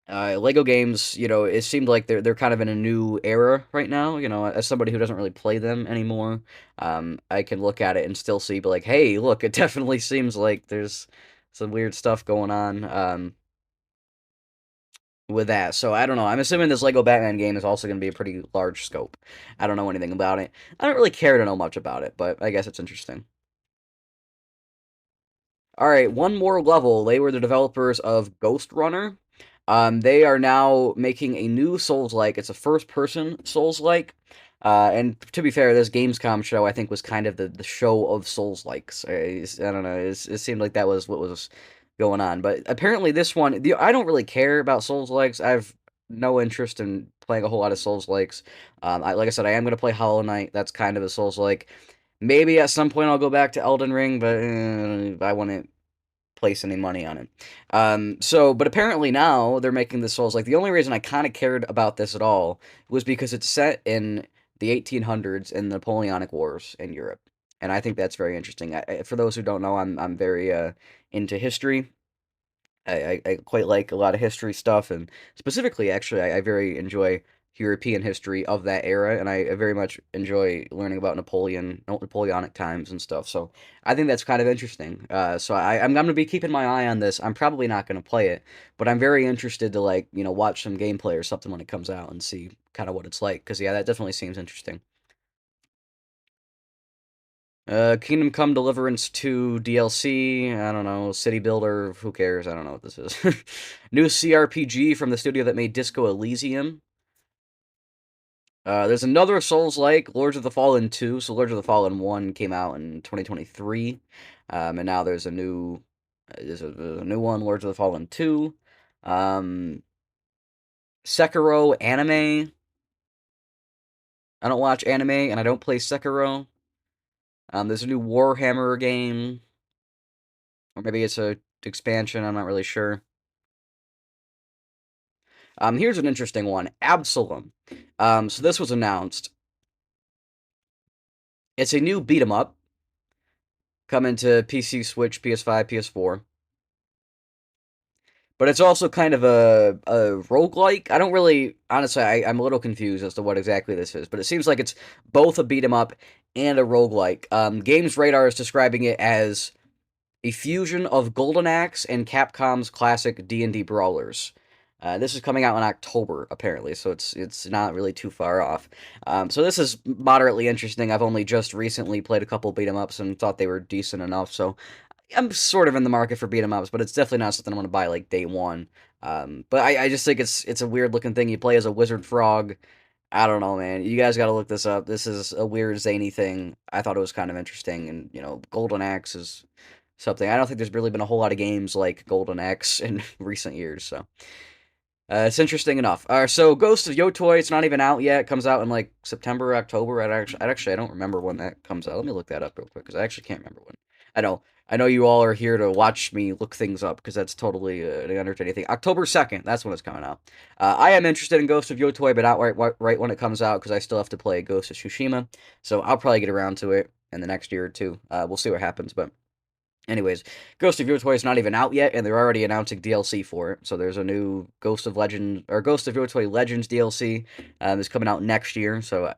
Lego games, it seemed like they're kind of in a new era right now. As somebody who doesn't really play them anymore, I can look at it and still see, but like, hey, look, it definitely seems like there's some weird stuff going on. With that. So I don't know. I'm assuming this Lego Batman game is also going to be a pretty large scope. I don't know anything about it. I don't really care to know much about it, but I guess it's interesting. All right, one more level. They were the developers of Ghost Runner. They are now making a new Souls-like. It's a first-person Souls-like. And to be fair, this Gamescom show I think was kind of the show of Souls-likes. I don't know. It seemed like that was what was going on. But apparently, this one, I don't really care about Souls-likes. I've no interest in playing a whole lot of Souls-likes. Like I said, I am going to play Hollow Knight. That's kind of a Souls-like. Maybe at some point I'll go back to Elden Ring, but I wouldn't place any money on it. But apparently now they're making the Souls like. The only reason I kind of cared about this at all was because it's set in the 1800s in the Napoleonic Wars in Europe, and I think that's very interesting. For those who don't know, I'm very into history. I quite like a lot of history stuff, and specifically, actually, I very enjoy European history of that era, and I very much enjoy learning about Napoleonic times and stuff. So I think that's kind of interesting. So I'm going to be keeping my eye on this. I'm probably not going to play it, but I'm very interested to like watch some gameplay or something when it comes out and see kind of what it's like. Because yeah, that definitely seems interesting. Kingdom Come Deliverance 2 DLC, I don't know, City Builder, who cares? I don't know what this is. New CRPG from the studio that made Disco Elysium. There's another Souls-like, Lords of the Fallen 2. So Lords of the Fallen 1 came out in 2023, and now there's a new one, Lords of the Fallen 2. Um, Sekiro anime. I don't watch anime, and I don't play Sekiro. There's a new Warhammer game, or maybe it's a expansion. I'm not really sure. Here's an interesting one, Absalom. So this was announced. It's a new beat 'em up coming to PC, Switch, PS5, PS4. But it's also kind of a roguelike. I don't really, honestly, I'm a little confused as to what exactly this is, but it seems like it's both a beat 'em up and a roguelike. Games Radar is describing it as a fusion of Golden Axe and Capcom's classic D&D brawlers. This is coming out in October, apparently, so it's not really too far off. So this is moderately interesting. I've only just recently played a couple beat 'em ups and thought they were decent enough, so I'm sort of in the market for beat 'em ups, but it's definitely not something I'm gonna buy like day one. But I just think it's a weird looking thing. You play as a wizard frog. I don't know, man. You guys got to look this up. This is a weird zany thing. I thought it was kind of interesting, and Golden Axe is something. I don't think there's really been a whole lot of games like Golden Axe in recent years, so it's interesting enough. So Ghost of Yotoi, it's not even out yet. It comes out in like September, October. I don't remember when that comes out. Let me look that up real quick because I actually can't remember when. I know. I know you all are here to watch me look things up because that's totally an entertaining thing. October 2nd, that's when it's coming out. I am interested in Ghost of Yotoi, but not right when it comes out because I still have to play Ghost of Tsushima. So I'll probably get around to it in the next year or two. We'll see what happens, but anyways, Ghost of Yotoi is not even out yet, and they're already announcing DLC for it. So there's a new Ghost of Yotoi Legends DLC that's coming out next year. So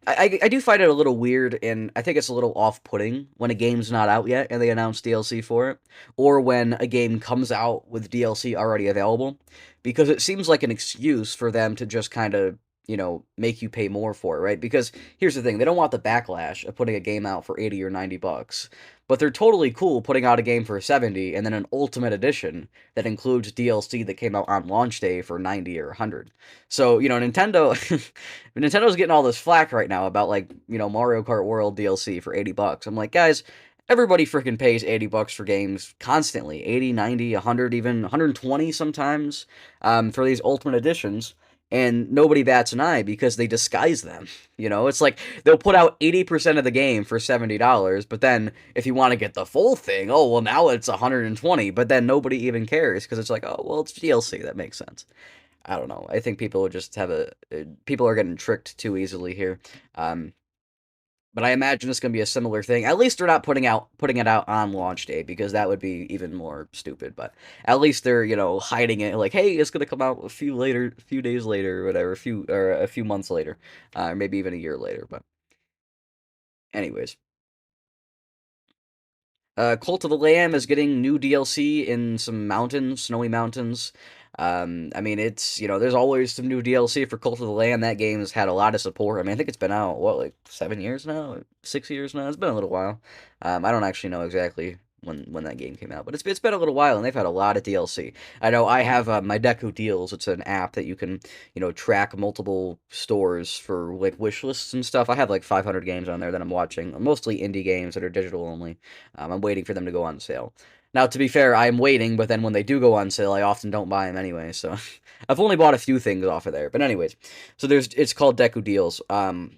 I do find it a little weird, and I think it's a little off-putting when a game's not out yet and they announce DLC for it, or when a game comes out with DLC already available, because it seems like an excuse for them to just kind of make you pay more for it, right? Because here's the thing, they don't want the backlash of putting a game out for 80 or 90 bucks. But they're totally cool putting out a game for 70 and then an ultimate edition that includes DLC that came out on launch day for 90 or 100. So, Nintendo's getting all this flack right now about Mario Kart World DLC for 80 bucks. I'm like, guys, everybody freaking pays 80 bucks for games constantly. 80, 90, 100, even 120 sometimes for these ultimate editions. And nobody bats an eye because they disguise them. It's like they'll put out 80% of the game for $70, but then if you want to get the full thing, oh, well, now it's 120, but then nobody even cares because it's like, oh, well, it's DLC. That makes sense. I don't know. I think people just people are getting tricked too easily here. But I imagine it's going to be a similar thing. At least they're not putting it out on launch day because that would be even more stupid. But at least they're hiding it like, hey, it's going to come out a few days later, or whatever, a few months later, or maybe even a year later. But anyways, Cult of the Lamb is getting new DLC in some mountains, snowy mountains. I mean, it's, there's always some new DLC for Cult of the Lamb. That game has had a lot of support. I mean, I think it's been out, what, like 7 years now? 6 years now? It's been a little while. I don't actually know exactly when that game came out, but it's been a little while, and they've had a lot of DLC. I know I have my Deku Deals. It's an app that you can, track multiple stores for, like, wish lists and stuff. I have, like, 500 games on there that I'm watching, mostly indie games that are digital only. I'm waiting for them to go on sale. Now, to be fair, I'm waiting, but then when they do go on sale, I often don't buy them anyway, so I've only bought a few things off of there. But anyways, so it's called Deku Deals. And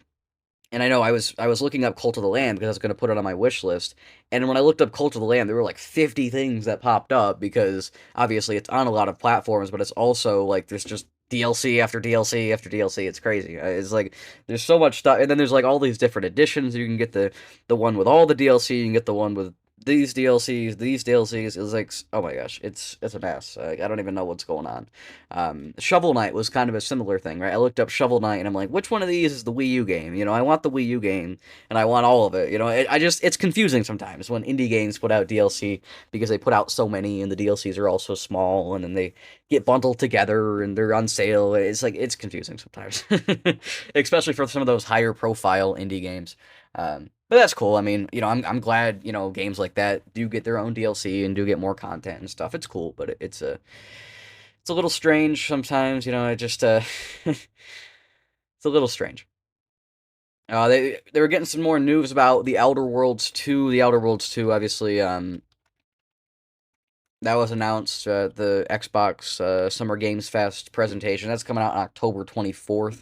I know I was looking up Cult of the Lamb because I was going to put it on my wish list. And when I looked up Cult of the Lamb, there were like 50 things that popped up because obviously it's on a lot of platforms, but it's also like there's just DLC after DLC after DLC. It's crazy. It's like there's so much stuff, and then there's like all these different editions. You can get the one with all the DLC. You can get the one with these DLCs, these DLCs. It's like, oh my gosh, it's a mess. I don't even know what's going on. Shovel Knight was kind of a similar thing, right? I looked up Shovel Knight, and I'm like, which one of these is the Wii U game? I want the Wii U game, and I want all of it. It's confusing sometimes when indie games put out DLC because they put out so many, and the DLCs are all so small, and then they get bundled together, and they're on sale. It's like, it's confusing sometimes, especially for some of those higher profile indie games. But that's cool. I mean, I'm glad, games like that do get their own DLC and do get more content and stuff. It's cool, but it's a little strange sometimes, it just, it's a little strange. They were getting some more news about the Outer Worlds 2. The Outer Worlds 2, obviously, that was announced at the Xbox Summer Games Fest presentation. That's coming out on October 24th.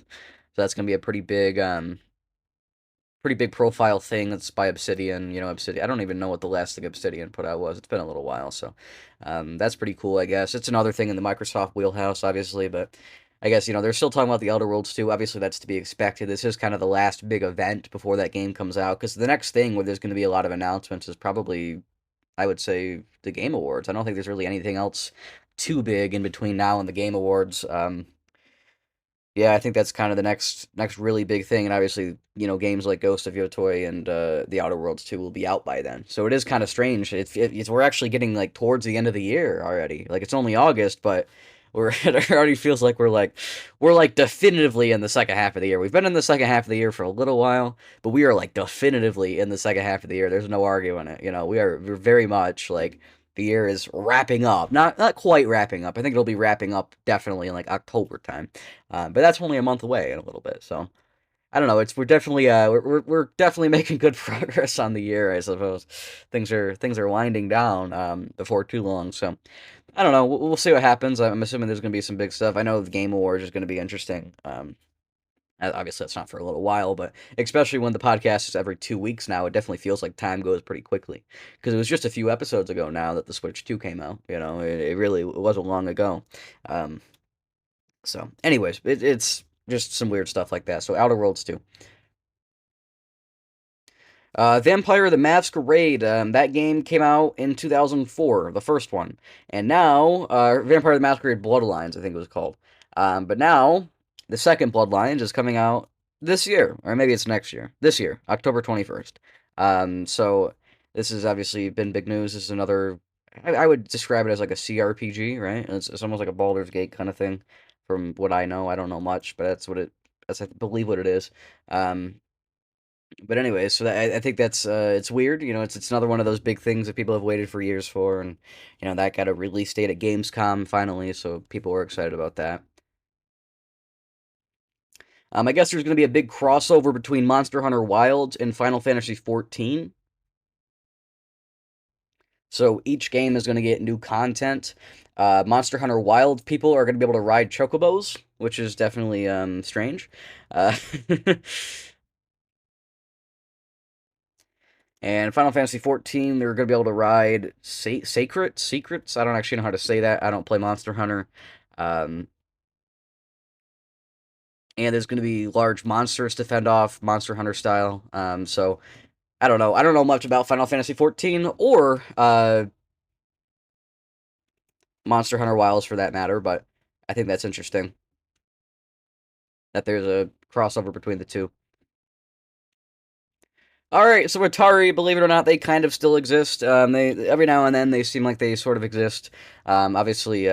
So that's gonna be a pretty big profile thing. That's by Obsidian. You know, Obsidian. I don't even know what the last thing Obsidian put out was. It's been a little while, so that's pretty cool, I guess. It's another thing in the Microsoft wheelhouse, obviously, but I guess, they're still talking about the Elder Worlds 2. Obviously, that's to be expected. This is kind of the last big event before that game comes out, because the next thing where there's going to be a lot of announcements is probably, I would say, the Game Awards. I don't think there's really anything else too big in between now and the Game Awards. Yeah, I think that's kind of the next really big thing, and obviously, games like Ghost of Yotoi and The Outer Worlds 2 will be out by then. So it is kind of strange. We're actually getting like towards the end of the year already. Like it's only August, but it already feels like we're like definitively in the second half of the year. We've been in the second half of the year for a little while, but we are like definitively in the second half of the year. There's no arguing it. We're very much like the year is wrapping up. Not quite wrapping up. I think it'll be wrapping up definitely in like October time. But that's only a month away in a little bit. So I don't know. We're definitely we're definitely making good progress on the year, I suppose. Things are winding down before too long. So I don't know. We'll see what happens. I'm assuming there's going to be some big stuff. I know the Game Awards is going to be interesting. Obviously, that's not for a little while, but especially when the podcast is every 2 weeks now, it definitely feels like time goes pretty quickly. Because it was just a few episodes ago now that the Switch 2 came out. It really wasn't long ago. Um, anyways, it's just some weird stuff like that. So, Outer Worlds 2. Vampire the Masquerade, that game came out in 2004, the first one. And now, Vampire the Masquerade Bloodlines, I think it was called. But now, the second Bloodlines is coming out this year, or maybe it's next year. This year, October 21st. So, this has obviously been big news. This is another, I would describe it as like a CRPG, right? It's almost like a Baldur's Gate kind of thing, from what I know. I don't know much, but that's I believe what it is. Um, but anyway, so I think that's it's weird. It's another one of those big things that people have waited for years for, and that got a release date at Gamescom finally, so people were excited about that. I guess there's going to be a big crossover between Monster Hunter Wilds and Final Fantasy XIV. So each game is going to get new content. Monster Hunter Wild people are going to be able to ride chocobos, which is definitely strange. Uh, And Final Fantasy XIV, they're going to be able to ride secrets. I don't actually know how to say that. I don't play Monster Hunter. Um, and there's going to be large monsters to fend off, Monster Hunter style. So I don't know. I don't know much about Final Fantasy XIV or Monster Hunter Wilds for that matter, but I think that's interesting that there's a crossover between the two. All right, so Atari, believe it or not, they kind of still exist. They every now and then they seem like they sort of exist. Obviously,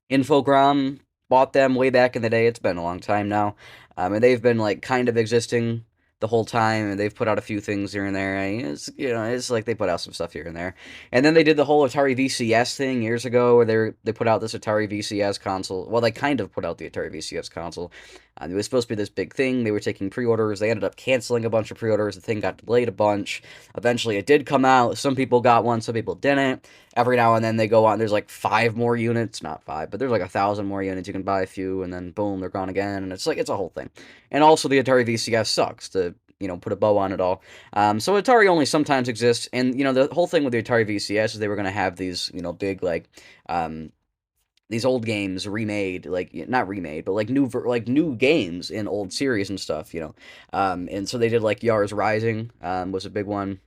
Infogram bought them way back in the day. It's been a long time now, and they've been like kind of existing the whole time, and they've put out a few things here and there. It's like they put out some stuff here and there, and then they did the whole Atari VCS thing years ago, where they put out this Atari VCS console. Well, they kind of put out the Atari VCS console. It was supposed to be this big thing. They were taking pre-orders. They ended up canceling a bunch of pre-orders. The thing got delayed a bunch. Eventually, it did come out. Some people got one, some people didn't. Every now and then they go on. There's like 5 more units, not five, but there's like 1,000 more units. You can buy a few, and then boom, they're gone again. And it's a whole thing. And also, the Atari VCS sucks to put a bow on it all. So Atari only sometimes exists, and the whole thing with the Atari VCS is they were gonna have these big like these old games remade, like not remade, but like new games in old series and stuff, and so they did like Yars Rising, was a big one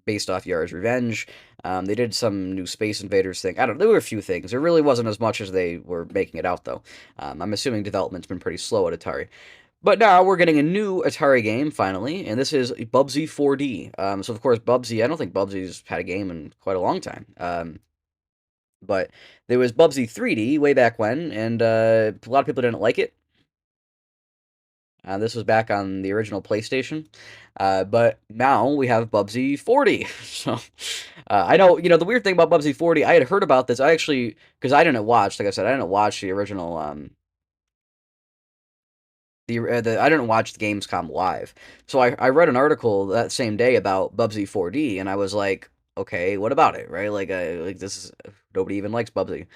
based off Yars Revenge. They did some new Space Invaders thing. I don't know. There were a few things. There really wasn't as much as they were making it out, though. I'm assuming development's been pretty slow at Atari. But now we're getting a new Atari game, finally, and this is Bubsy 4D. So, of course, Bubsy, I don't think Bubsy's had a game in quite a long time. But there was Bubsy 3D way back when, and a lot of people didn't like it. This was back on the original PlayStation. But now we have Bubsy 40. So I know, the weird thing about Bubsy 40, I had heard about this. I actually, because I didn't watch, like I said, I didn't watch the original I didn't watch the Gamescom live, so I read an article that same day about Bubsy 4D, and I was like, okay, what about it, right? Like this is nobody even likes Bubsy,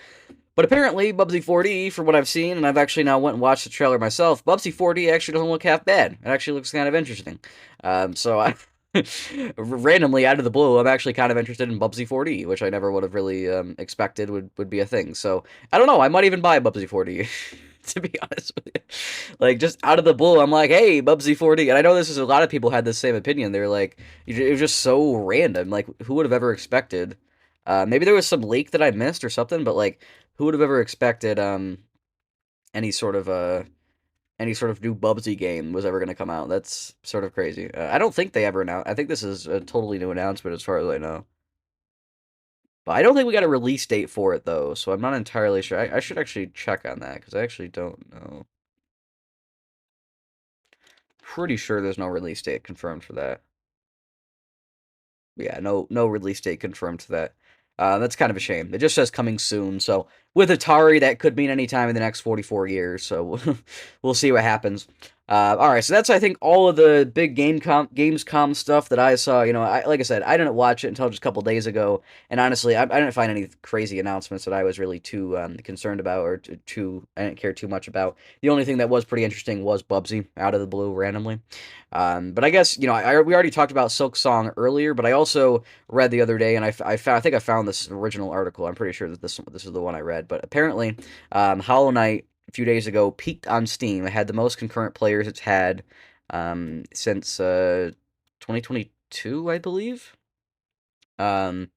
but apparently Bubsy 4D, from what I've seen, and I've actually now went and watched the trailer myself, Bubsy 4D actually doesn't look half bad. It actually looks kind of interesting. So I randomly out of the blue, I'm actually kind of interested in Bubsy 4D, which I never would have really expected would be a thing. So I don't know, I might even buy Bubsy 4D. To be honest with you, like just out of the blue, I'm like, "Hey, Bubsy 4D," and I know this is a lot of people had the same opinion. They're like, it was just so random. Like, who would have ever expected? Maybe there was some leak that I missed or something, but like, who would have ever expected any sort of any sort of new Bubsy game was ever going to come out? That's sort of crazy. I don't think they ever announced. I think this is a totally new announcement as far as I know. But I don't think we got a release date for it, though, so I'm not entirely sure. I should actually check on that, because I actually don't know. Pretty sure there's no release date confirmed for that. Yeah, no release date confirmed to that. That's kind of a shame. It just says coming soon, so with Atari, that could mean any time in the next 44 years, so we'll see what happens. Alright, so that's, I think, all of the big Gamescom stuff that I saw. You know, like I said, I didn't watch it until just a couple days ago, and honestly, I didn't find any crazy announcements that I was really too concerned about, or I didn't care too much about. The only thing that was pretty interesting was Bubsy, out of the blue, randomly. But I guess, you know, we already talked about Silk Song earlier, but I also read the other day, and I think I found this original article. I'm pretty sure that this is the one I read, but apparently, Hollow Knight a few days ago peaked on Steam. It had the most concurrent players it's had since 2022, I believe. Um,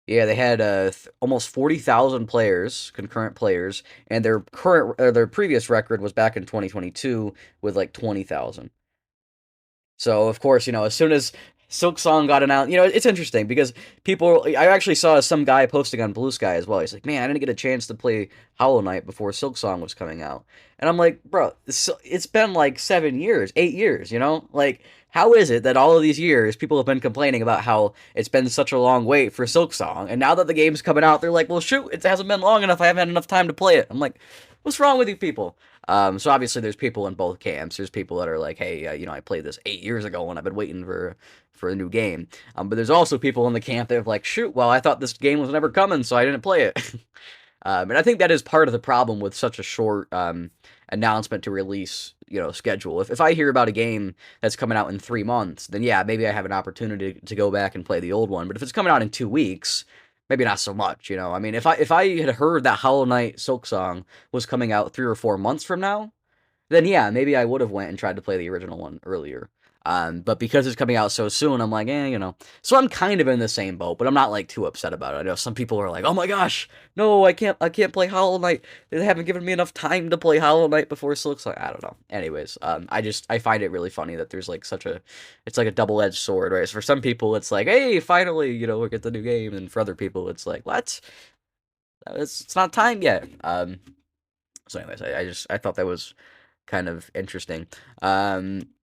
yeah, they had almost 40,000 players, concurrent players, and their previous record was back in 2022 with like 20,000. So, of course, you know, as soon as Silk Song got announced, you know, it's interesting because I actually saw some guy posting on Blue Sky as well. He's like, man, I didn't get a chance to play Hollow Knight before Silk Song was coming out. And I'm like, bro, it's been like 7 years, 8 years, you know? Like, how is it that all of these years people have been complaining about how it's been such a long wait for Silk Song? And now that the game's coming out, they're like, well, shoot, it hasn't been long enough. I haven't had enough time to play it. I'm like, what's wrong with you people? So obviously there's people in both camps. There's people that are like, hey, you know, I played this 8 years ago and I've been waiting for a new game. But there's also people in the camp that are like, shoot, well, I thought this game was never coming, so I didn't play it. And I think that is part of the problem with such a short announcement to release, you know, schedule. If I hear about a game that's coming out in 3 months, then yeah, maybe I have an opportunity to go back and play the old one. But if it's coming out in 2 weeks, maybe not so much, you know. I mean, if I had heard that Hollow Knight Silk Song was coming out 3 or 4 months from now, then yeah, maybe I would have went and tried to play the original one earlier. But because it's coming out so soon, I'm like, you know. So I'm kind of in the same boat, but I'm not like too upset about it. I know some people are like, oh my gosh, no, I can't play Hollow Knight. They haven't given me enough time to play Hollow Knight before Silk Song. I don't know. Anyways, I find it really funny that there's like it's like a double-edged sword, right? So for some people, it's like, hey, finally, you know, we get the new game, and for other people, it's like, what? It's not time yet. So anyways, I thought that was kind of interesting.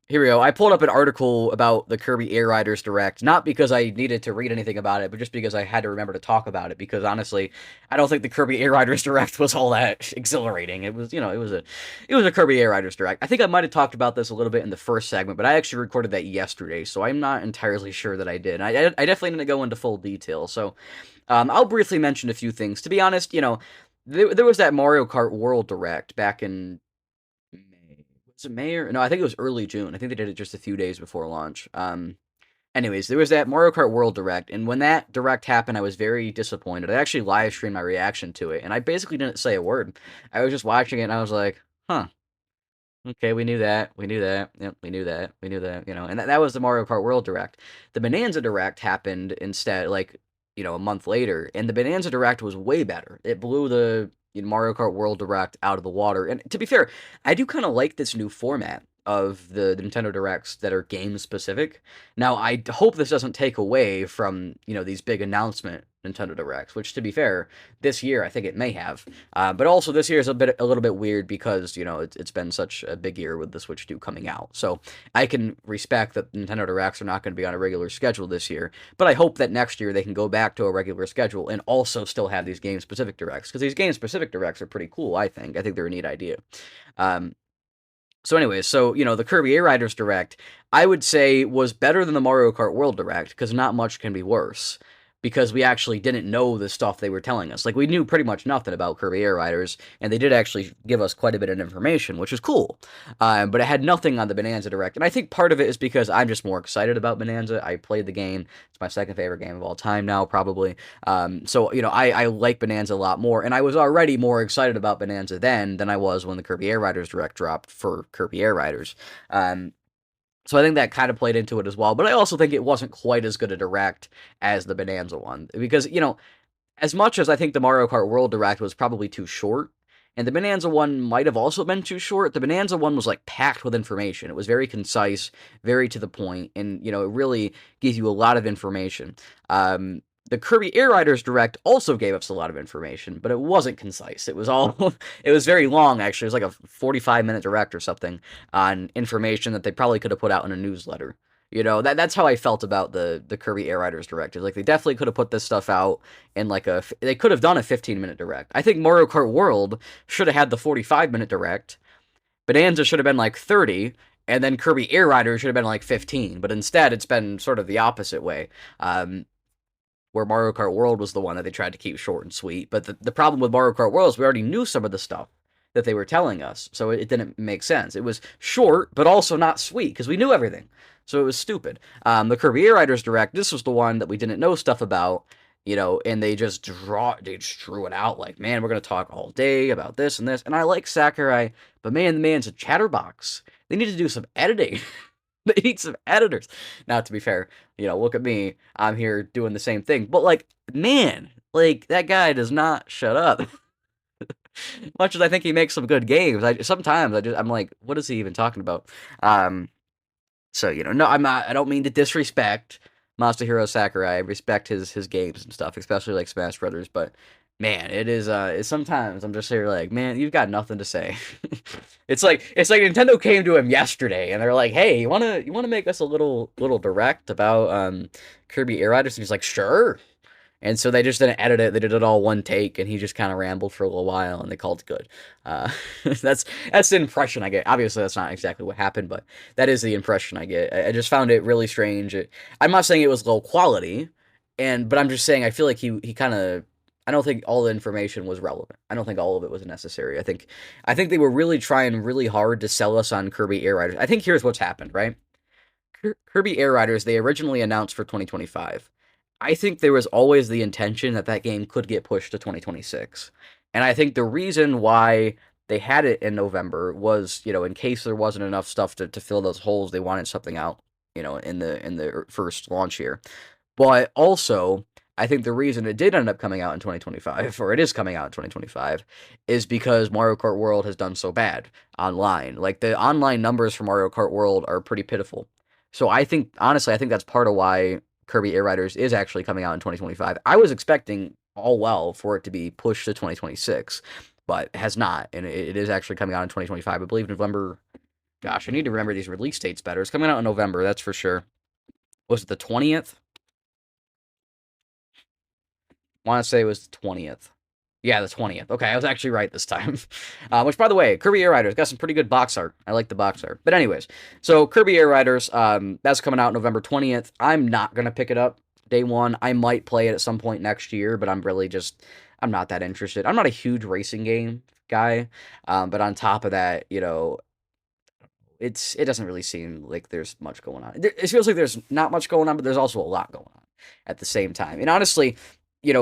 Here we go. I pulled up an article about the Kirby Air Riders Direct, not because I needed to read anything about it, but just because I had to remember to talk about it, because honestly, I don't think the Kirby Air Riders Direct was all that exhilarating. It was, you know, it was a Kirby Air Riders Direct. I think I might have talked about this a little bit in the first segment, but I actually recorded that yesterday, so I'm not entirely sure that I did. I definitely didn't go into full detail, so I'll briefly mention a few things. To be honest, you know, there was that Mario Kart World Direct back in May. Was it May or no? I think it was early June. I think they did it just a few days before launch. Anyways, there was that Mario Kart World Direct, and when that Direct happened, I was very disappointed. I actually live streamed my reaction to it, and I basically didn't say a word. I was just watching it, and I was like, huh. Okay, we knew that. We knew that. Yep, we knew that. We knew that. You know, and that was the Mario Kart World Direct. The Bonanza Direct happened instead, like, you know, a month later, and the Bonanza Direct was way better. It blew the Mario Kart World Direct out of the water. And to be fair, I do kind of like this new format of the Nintendo Directs that are game specific. Now, I hope this doesn't take away from, you know, these big announcement Nintendo Directs, which, to be fair, this year I think it may have. But also this year is a little bit weird because, you know, it's been such a big year with the Switch 2 coming out. So I can respect that Nintendo Directs are not going to be on a regular schedule this year, but I hope that next year they can go back to a regular schedule and also still have these game-specific Directs, because these game-specific Directs are pretty cool, I think. I think they're a neat idea. So anyways, so, the Kirby Air Riders Direct, I would say was better than the Mario Kart World Direct, because not much can be worse. Because we actually didn't know the stuff they were telling us. Like, we knew pretty much nothing about Kirby Air Riders, and they did actually give us quite a bit of information, which was cool. But it had nothing on the Bananza Direct, and I think part of it is because I'm just more excited about Bananza. I played the game. It's my second favorite game of all time now, probably. So, I like Bananza a lot more, and I was already more excited about Bananza then than I was when the Kirby Air Riders Direct dropped for Kirby Air Riders. So I think that kind of played into it as well, but I also think it wasn't quite as good a Direct as the Bonanza one, because, as much as I think the Mario Kart World Direct was probably too short, and the Bonanza one might have also been too short, the Bonanza one was, like, packed with information. It was very concise, very to the point, and, it really gives you a lot of information. The Kirby Air Riders Direct also gave us a lot of information, but it wasn't concise. It was all, it was very long, actually. It was like a 45-minute Direct or something on information that they probably could have put out in a newsletter. That's how I felt about the Kirby Air Riders Direct. Like, they definitely could have put this stuff out in, like, they could have done a 15-minute Direct. I think Mario Kart World should have had the 45-minute Direct. Bonanza should have been, like, 30, and then Kirby Air Riders should have been, like, 15. But instead, it's been sort of the opposite way. Where Mario Kart World was the one that they tried to keep short and sweet. But the problem with Mario Kart World is we already knew some of the stuff that they were telling us, so it didn't make sense. It was short, but also not sweet, because we knew everything. So it was stupid. The Kirby Air Riders Direct, this was the one that we didn't know stuff about, and they just drew it out like, man, we're going to talk all day about this and this. And I like Sakurai, but man, the man's a chatterbox. They need to do some editing. They need some editors. Now, to be fair, look at me. I'm here doing the same thing. But, like, man, like, that guy does not shut up. Much as I think he makes some good games, sometimes I'm like, what is he even talking about? So, no, I don't mean to disrespect Masahiro Sakurai. I respect his games and stuff, especially, like, Smash Brothers, but man, it is, sometimes I'm just here like, man, you've got nothing to say. It's like Nintendo came to him yesterday, and they're like, hey, you wanna make us a little Direct about, Kirby Air Riders? And he's like, sure. And so they just didn't edit it. They did it all one take, and he just kind of rambled for a little while, and they called it good. That's the impression I get. Obviously, that's not exactly what happened, but that is the impression I get. I just found it really strange. I'm not saying it was low quality, but I'm just saying I feel like he kind of. I don't think all the information was relevant. I don't think all of it was necessary. I think they were really trying really hard to sell us on Kirby Air Riders. I think here's what's happened, right? Kirby Air Riders, they originally announced for 2025. I think there was always the intention that game could get pushed to 2026. And I think the reason why they had it in November was, in case there wasn't enough stuff to fill those holes, they wanted something out, in the first launch year. But also, I think the reason it did end up coming out in 2025, or it is coming out in 2025, is because Mario Kart World has done so bad online. Like, the online numbers for Mario Kart World are pretty pitiful. So honestly, I think that's part of why Kirby Air Riders is actually coming out in 2025. I was expecting for it to be pushed to 2026, but it has not, and it is actually coming out in 2025. I believe November. Gosh, I need to remember these release dates better. It's coming out in November, that's for sure. Was it the 20th? I want to say it was the 20th. Yeah, the 20th. Okay, I was actually right this time. Which, by the way, Kirby Air Riders got some pretty good box art. I like the box art. But anyways, so Kirby Air Riders, that's coming out November 20th. I'm not going to pick it up day one. I might play it at some point next year, but I'm not that interested. I'm not a huge racing game guy, but on top of that, it doesn't really seem like there's much going on. It feels like there's not much going on, but there's also a lot going on at the same time. And honestly,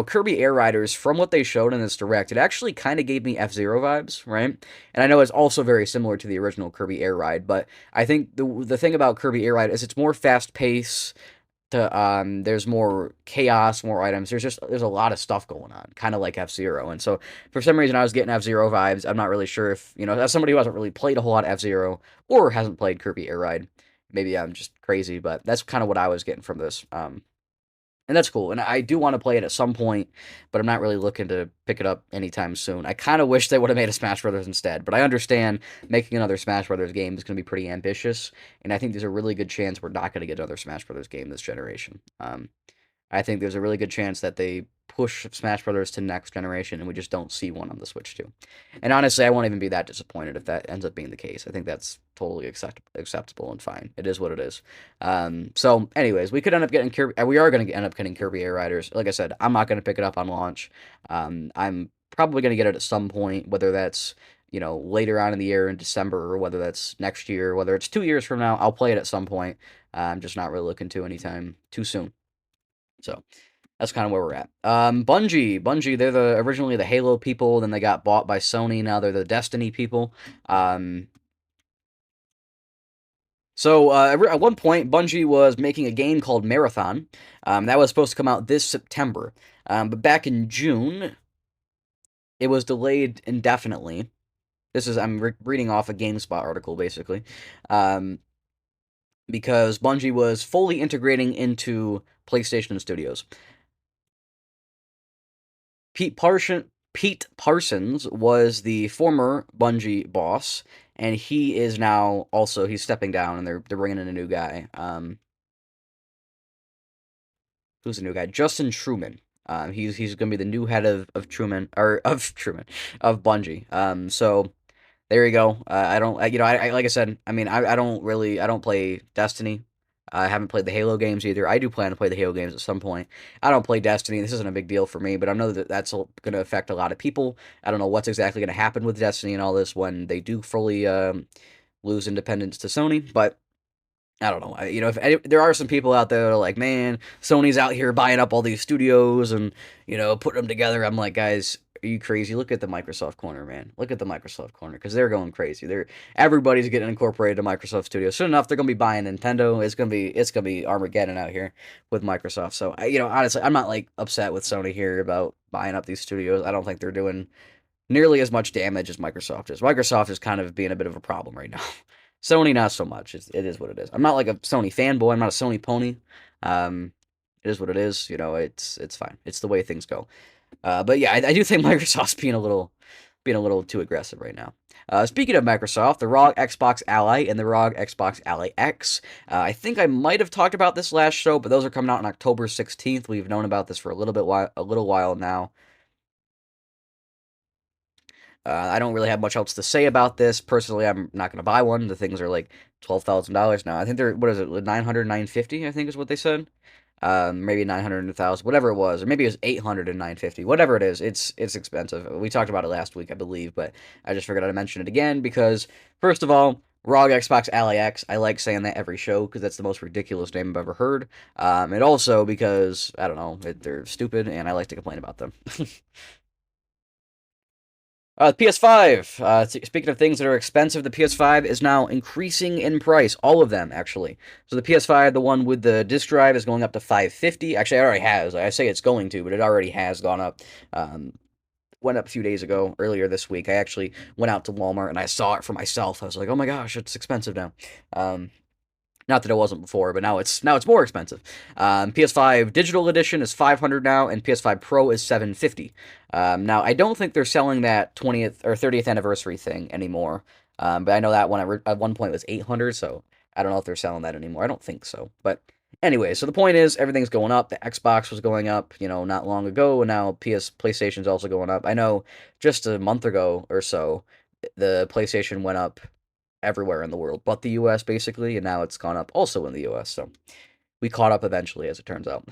Kirby Air Riders, from what they showed in this Direct, it actually kind of gave me F-Zero vibes, right? And I know it's also very similar to the original Kirby Air Ride, but I think the thing about Kirby Air Ride is it's more fast-paced. There's more chaos, more items. There's a lot of stuff going on, kind of like F-Zero. And so, for some reason, I was getting F-Zero vibes. I'm not really sure if, as somebody who hasn't really played a whole lot of F-Zero, or hasn't played Kirby Air Ride, maybe I'm just crazy, but that's kind of what I was getting from this. And that's cool. And I do want to play it at some point, but I'm not really looking to pick it up anytime soon. I kind of wish they would have made a Smash Brothers instead, but I understand making another Smash Brothers game is going to be pretty ambitious, and I think there's a really good chance we're not going to get another Smash Brothers game this generation. I think there's a really good chance that they push Smash Brothers to next generation, and we just don't see one on the Switch 2. And honestly, I won't even be that disappointed if that ends up being the case. I think that's totally acceptable and fine. It is what it is. So, anyways, we could end up getting Kirby. We are going to end up getting Kirby Air Riders. Like I said, I'm not going to pick it up on launch. I'm probably going to get it at some point, whether that's later on in the year in December, or whether that's next year, whether it's 2 years from now. I'll play it at some point. I'm just not really looking to anytime too soon. So that's kind of where we're at. Bungie, they're originally the Halo people, then they got bought by Sony. Now they're the Destiny people. So at one point, Bungie was making a game called Marathon. That was supposed to come out this September. But back in June, it was delayed indefinitely. I'm reading off a GameSpot article, basically. Because Bungie was fully integrating into PlayStation Studios. Pete Parsons was the former Bungie boss, and he is now also, he's stepping down, and they're bringing in a new guy. Who's the new guy? Justin Truman. He's gonna be the new head of Bungie. So there you go. I don't, like I said, I mean, I don't play Destiny. I haven't played the Halo games either. I do plan to play the Halo games at some point. I don't play Destiny. This isn't a big deal for me, but I know that that's going to affect a lot of people. I don't know what's exactly going to happen with Destiny and all this when they do fully lose independence to Sony, but I don't know. If there are some people out there that are like, man, Sony's out here buying up all these studios and, putting them together. I'm like, guys, are you crazy? Look at the Microsoft corner, man. Look at the Microsoft corner, because they're going crazy. Everybody's getting incorporated to Microsoft Studios. Soon enough, they're gonna be buying Nintendo. It's gonna be Armageddon out here with Microsoft. So, honestly, I'm not like upset with Sony here about buying up these studios. I don't think they're doing nearly as much damage as Microsoft is. Microsoft is kind of being a bit of a problem right now. Sony, not so much. It is what it is. I'm not like a Sony fanboy. I'm not a Sony pony. It is what it is. It's fine. It's the way things go. But yeah, I do think Microsoft's being a little too aggressive right now. Speaking of Microsoft, the ROG Xbox Ally and the ROG Xbox Ally X. I think I might have talked about this last show, but those are coming out on October 16th. We've known about this for a little while now. I don't really have much else to say about this. Personally, I'm not going to buy one. The things are like $12,000 now. I think they're, what is it, 900, 950, I think is what they said. Maybe 900, 1,000, whatever it was. Or maybe it was 800 and 950. Whatever it is, it's expensive. We talked about it last week, I believe, but I just forgot to mention it again because, first of all, ROG Xbox Ally X, I like saying that every show because that's the most ridiculous name I've ever heard. And also because, I don't know, they're stupid and I like to complain about them. PS5. Speaking of things that are expensive, the PS5 is now increasing in price. All of them, actually. So the PS5, the one with the disc drive, is going up to $550. Actually, it already has. I say it's going to, but it already has gone up. Went up a few days ago, earlier this week. I actually went out to Walmart and I saw it for myself. I was like, oh my gosh, it's expensive now. Not that it wasn't before, but now it's more expensive. PS5 Digital Edition is $500 now, and PS5 Pro is $750. Now, I don't think they're selling that 20th or 30th anniversary thing anymore. But I know that one at one point was $800, so I don't know if they're selling that anymore. I don't think so. But anyway, so the point is, everything's going up. The Xbox was going up, not long ago, and now PlayStation's also going up. I know just a month ago or so, the PlayStation went up everywhere in the world but the US, basically, and now it's gone up also in the US, so we caught up eventually, as it turns out.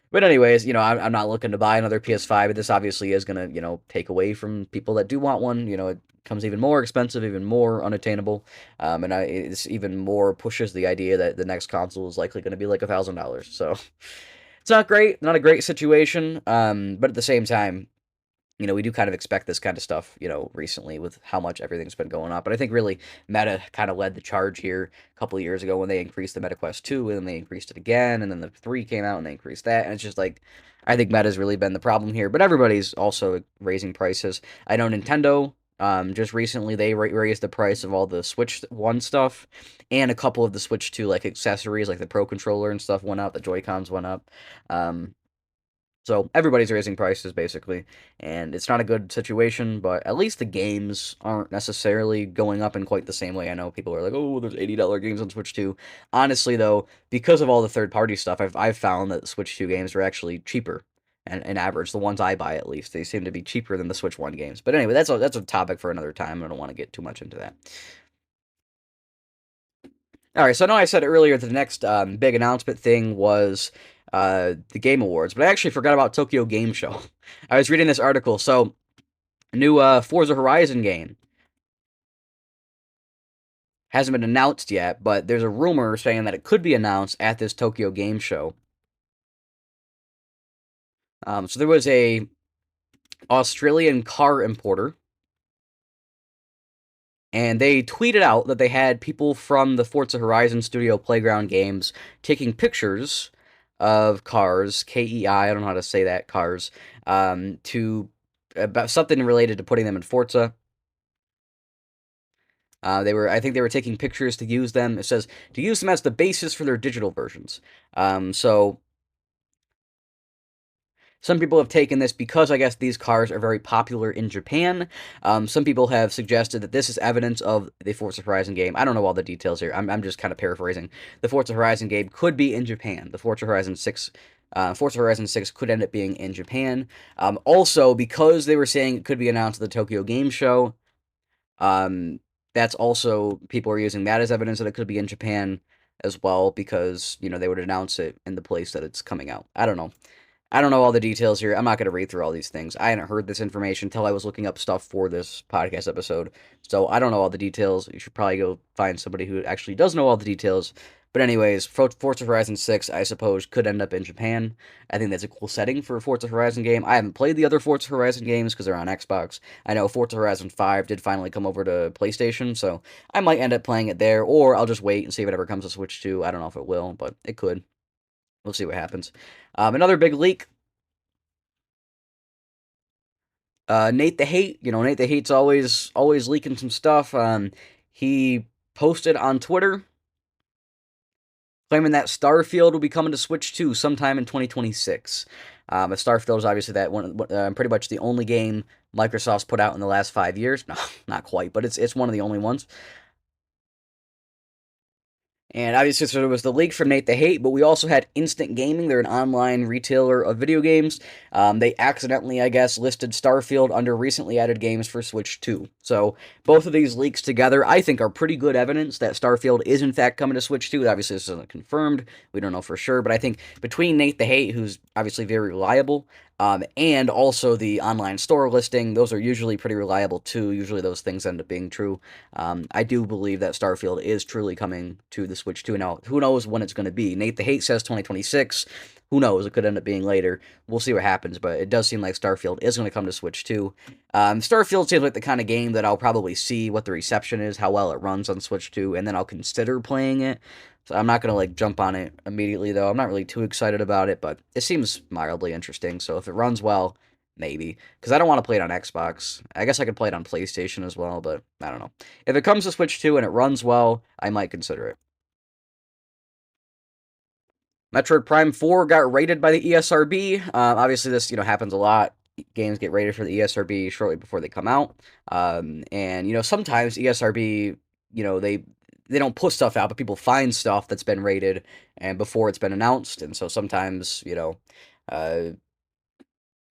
But anyways, I'm not looking to buy another PS5, but this obviously is going to, take away from people that do want one. It comes even more expensive, even more unattainable, and it's even more pushes the idea that the next console is likely going to be like $1,000, so it's not great, not a great situation, but at the same time, we do kind of expect this kind of stuff, recently with how much everything's been going up. But I think really Meta kind of led the charge here a couple of years ago when they increased the Meta Quest 2, and then they increased it again, and then the 3 came out and they increased that. And it's just like, I think Meta's really been the problem here. But everybody's also raising prices. I know Nintendo, just recently they raised the price of all the Switch 1 stuff, and a couple of the Switch 2 like accessories, like the Pro Controller and stuff went up, the Joy-Cons went up. So everybody's raising prices, basically, and it's not a good situation, but at least the games aren't necessarily going up in quite the same way. I know people are like, oh, there's $80 games on Switch 2. Honestly, though, because of all the third-party stuff, I've found that Switch 2 games are actually cheaper. and an average. The ones I buy, at least, they seem to be cheaper than the Switch One games. But anyway, that's a topic for another time. I don't want to get too much into that. All right, so I know I said earlier the next big announcement thing was the Game Awards, but I actually forgot about Tokyo Game Show. I was reading this article, so new Forza Horizon game hasn't been announced yet, but there's a rumor saying that it could be announced at this Tokyo Game Show. So there was a Australian car importer, and they tweeted out that they had people from the Forza Horizon Studio Playground games taking pictures of cars, KEI, I don't know how to say that, cars, to about something related to putting them in Forza. I think they were taking pictures to use them. It says to use them as the basis for their digital versions. So some people have taken this because I guess these cars are very popular in Japan. Some people have suggested that this is evidence of the Forza Horizon game. I don't know all the details here. I'm just kind of paraphrasing. The Forza Horizon game could be in Japan. The Forza Horizon 6. Forza Horizon 6 could end up being in Japan. Also, because they were saying it could be announced at the Tokyo Game Show, that's also, people are using that as evidence that it could be in Japan as well, because, they would announce it in the place that it's coming out. I don't know. I don't know all the details here. I'm not going to read through all these things. I hadn't heard this information until I was looking up stuff for this podcast episode. So I don't know all the details. You should probably go find somebody who actually does know all the details. But anyways, Forza Horizon 6, I suppose, could end up in Japan. I think that's a cool setting for a Forza Horizon game. I haven't played the other Forza Horizon games because they're on Xbox. I know Forza Horizon 5 did finally come over to PlayStation, so I might end up playing it there, or I'll just wait and see if it ever comes to Switch 2. I don't know if it will, but it could. We'll see what happens. Another big leak. Nate the Hate, Nate the Hate's always leaking some stuff. He posted on Twitter claiming that Starfield will be coming to Switch 2 sometime in 2026. Starfield is obviously that one, pretty much the only game Microsoft's put out in the last 5 years. No, not quite, but it's one of the only ones. And obviously, so there was the leak from Nate the Hate, but we also had Instant Gaming. They're an online retailer of video games. They accidentally, I guess, listed Starfield under recently added games for Switch 2. So both of these leaks together, I think, are pretty good evidence that Starfield is in fact coming to Switch 2. Obviously, this isn't confirmed. We don't know for sure. But I think between Nate the Hate, who's obviously very reliable, and also the online store listing, those are usually pretty reliable too. Usually those things end up being true. I do believe that Starfield is truly coming to the Switch 2. Now, who knows when it's going to be? Nate the Hate says 2026. Who knows? It could end up being later. We'll see what happens, but it does seem like Starfield is going to come to Switch 2. Starfield seems like the kind of game that I'll probably see what the reception is, how well it runs on Switch 2, and then I'll consider playing it. So I'm not going to jump on it immediately, though. I'm not really too excited about it, but it seems mildly interesting. So if it runs well, maybe. Because I don't want to play it on Xbox. I guess I could play it on PlayStation as well, but I don't know. If it comes to Switch 2 and it runs well, I might consider it. Metroid Prime 4 got rated by the ESRB. Obviously, this happens a lot. Games get rated for the ESRB shortly before they come out. And sometimes ESRB, they don't put stuff out, but people find stuff that's been rated and before it's been announced. And so sometimes, I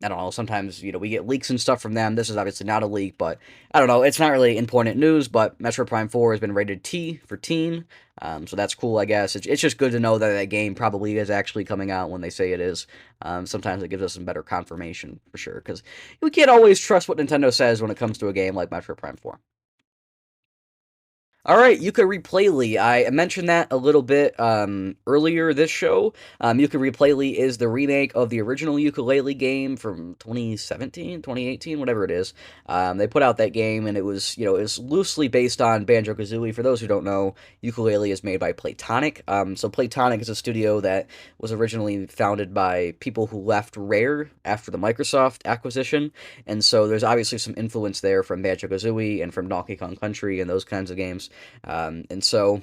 don't know, sometimes, we get leaks and stuff from them. This is obviously not a leak, but I don't know, it's not really important news, but Metroid Prime 4 has been rated T for teen, so that's cool, I guess. It's just good to know that that game probably is actually coming out when they say it is. Sometimes it gives us some better confirmation, for sure, because we can't always trust what Nintendo says when it comes to a game like Metroid Prime 4. All right, Yooka-Replayley. I mentioned that a little bit earlier this show. Yooka-Replayley is the remake of the original ukulele game from 2017, 2018, whatever it is. They put out that game, and it was, it was loosely based on Banjo-Kazooie. For those who don't know, Yooka-Laylee is made by Playtonic. So Playtonic is a studio that was originally founded by people who left Rare after the Microsoft acquisition, and so there's obviously some influence there from Banjo-Kazooie and from Donkey Kong Country and those kinds of games. And so,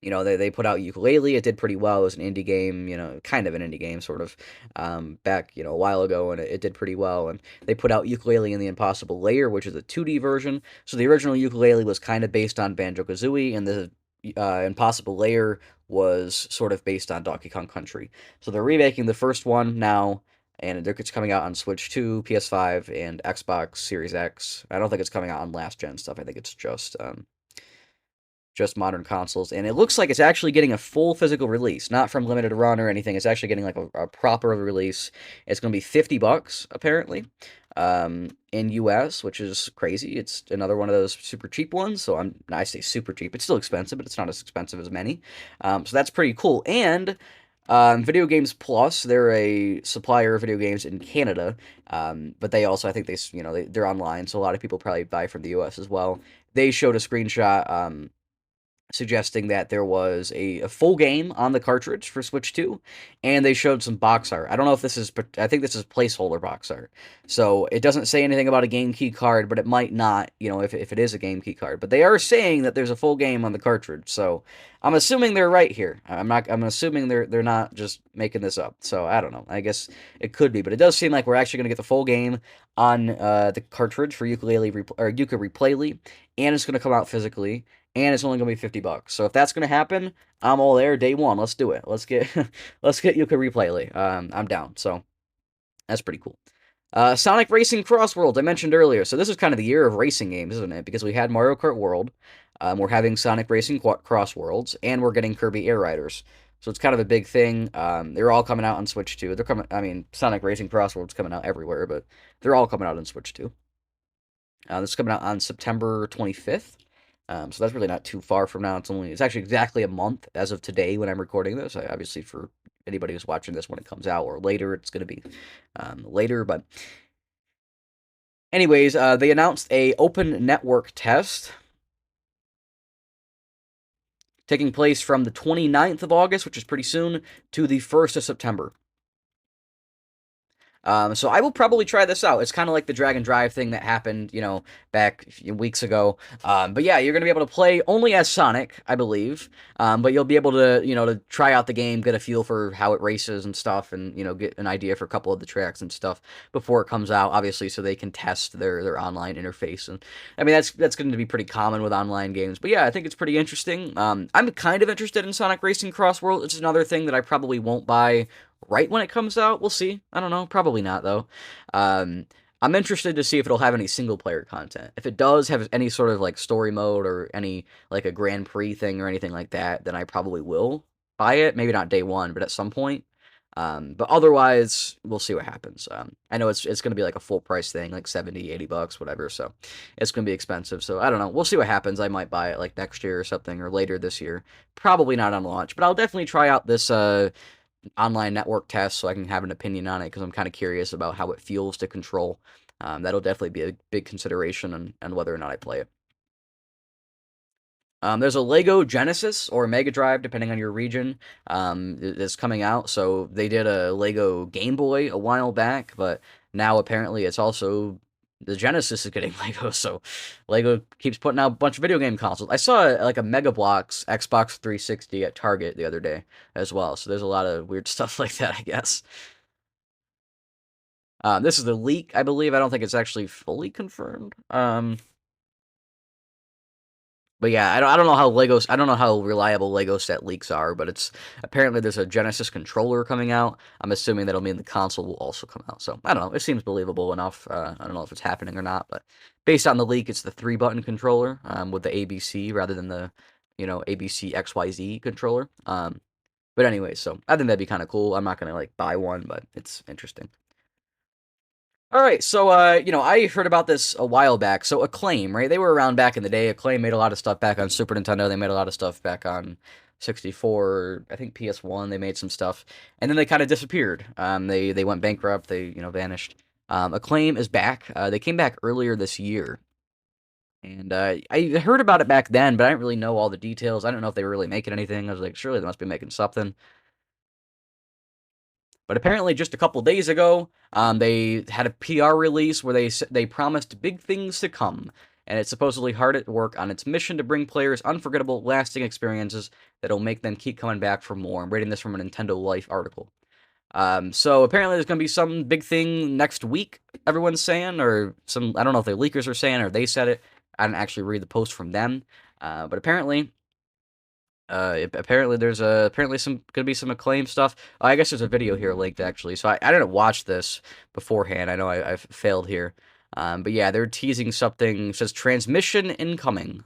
they put out Yooka-Laylee. It did pretty well. It was an indie game, kind of an indie game, sort of, back, a while ago, and it did pretty well. And they put out Yooka-Laylee and the Impossible Layer, which is a 2D version. So the original Yooka-Laylee was kind of based on Banjo-Kazooie, and the Impossible Layer was sort of based on Donkey Kong Country. So they're remaking the first one now. and it's coming out on Switch 2, PS5, and Xbox Series X. I don't think it's coming out on last gen stuff. I think it's just modern consoles, and it looks like it's actually getting a full physical release, not from limited run or anything. It's actually getting like a proper release. It's going to be $50 apparently, in US, which is crazy. It's another one of those super cheap ones. So I say super cheap. It's still expensive, but it's not as expensive as many. So that's pretty cool. And Video Games Plus, they're a supplier of video games in Canada, but they also, I think they're online, so a lot of people probably buy from the US as well. They showed a screenshot suggesting that there was a full game on the cartridge for Switch 2, and they showed some box art. I don't know if this is, I think this is placeholder box art. So it doesn't say anything about a game key card, but it might not, if it is a game key card. But they are saying that there's a full game on the cartridge, so I'm assuming they're right here. I'm assuming they're not just making this up. So I don't know. I guess it could be, but it does seem like we're actually going to get the full game on the cartridge for Yuka Replay, and it's going to come out physically, and it's only gonna be $50. So if that's gonna happen, I'm all there day one. Let's do it. Let's get Yuka Replay. I'm down. So that's pretty cool. Sonic Racing Cross Worlds, I mentioned earlier. So this is kind of the year of racing games, isn't it? Because we had Mario Kart World, we're having Sonic Racing Cross Worlds, and we're getting Kirby Air Riders. So it's kind of a big thing. They're all coming out on Switch 2. They're coming. I mean, Sonic Racing Cross Worlds coming out everywhere, but they're all coming out on Switch 2. This is coming out on September 25th. So that's really not too far from now. It's actually exactly a month as of today when I'm recording this. Obviously, for anybody who's watching this when it comes out or later, it's going to be later. But anyways, they announced a open network test taking place from the 29th of August, which is pretty soon, to the 1st of September. So I will probably try this out. It's kind of like the drag and drive thing that happened, back weeks ago. But yeah, you're going to be able to play only as Sonic, I believe. But you'll be able to, to try out the game, get a feel for how it races and stuff, and, get an idea for a couple of the tracks and stuff before it comes out, obviously, so they can test their online interface. And I mean, that's going to be pretty common with online games. But yeah, I think it's pretty interesting. I'm kind of interested in Sonic Racing Cross World. It's another thing that I probably won't buy right when it comes out. We'll see. I don't know. Probably not, though. I'm interested to see if it'll have any single-player content. If it does have any sort of, like, story mode or any, like, a Grand Prix thing or anything like that, then I probably will buy it. Maybe not day one, but at some point. But otherwise, we'll see what happens. I know it's going to be, like, a full-price thing, like $70, $80, whatever, so it's going to be expensive. So, I don't know. We'll see what happens. I might buy it, like, next year or something, or later this year. Probably not on launch, but I'll definitely try out this, online network test so I can have an opinion on it because I'm kind of curious about how it feels to control. That'll definitely be a big consideration on whether or not I play it. There's a Lego Genesis or Mega Drive, depending on your region, that's coming out. So they did a Lego Game Boy a while back, but now apparently it's also the Genesis is getting Lego. So Lego keeps putting out a bunch of video game consoles. I saw like a Mega Bloks Xbox 360 at Target the other day as well. So there's a lot of weird stuff like that, I guess. This is the leak, I believe. I don't think it's actually fully confirmed. But yeah, I don't know how I don't know how reliable Lego set leaks are, but it's apparently there's a Genesis controller coming out. I'm assuming that'll mean the console will also come out. So I don't know. It seems believable enough. I don't know if it's happening or not, but based on the leak, it's the 3-button controller with the ABC rather than the ABC XYZ controller. But anyway, so I think that'd be kind of cool. I'm not gonna like buy one, but it's interesting. All right, so I heard about this a while back. So Acclaim, right? They were around back in the day. Acclaim made a lot of stuff back on Super Nintendo. They made a lot of stuff back on 64, I think PS1. They made some stuff, and then they kind of disappeared. They went bankrupt. They vanished. Acclaim is back. They came back earlier this year, and I heard about it back then, but I didn't really know all the details. I don't know if they were really making anything. I was like, surely they must be making something. But apparently, just a couple days ago, they had a PR release where they promised big things to come, and it's supposedly hard at work on its mission to bring players unforgettable, lasting experiences that'll make them keep coming back for more. I'm reading this from a Nintendo Life article. So apparently, there's going to be some big thing next week. Everyone's saying, or some I don't know if the leakers are saying or they said it. I didn't actually read the post from them, but apparently Apparently there's apparently gonna be some Acclaim stuff. I guess there's a video here linked actually. So I didn't watch this beforehand. I know I've failed here. But yeah, they're teasing something. It says transmission incoming.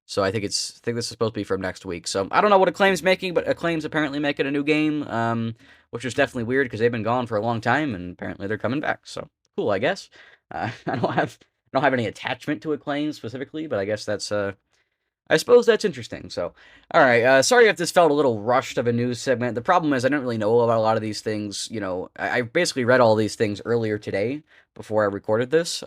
So I think this is supposed to be from next week. So I don't know what Acclaim's making, but Acclaim's apparently making a new game. Which is definitely weird because they've been gone for a long time, and apparently they're coming back. So cool, I guess. I don't have any attachment to Acclaim specifically, but I guess I suppose that's interesting. So, all right. Sorry if this felt a little rushed of a news segment. The problem is I don't really know about a lot of these things. You know, I basically read all these things earlier today before I recorded this,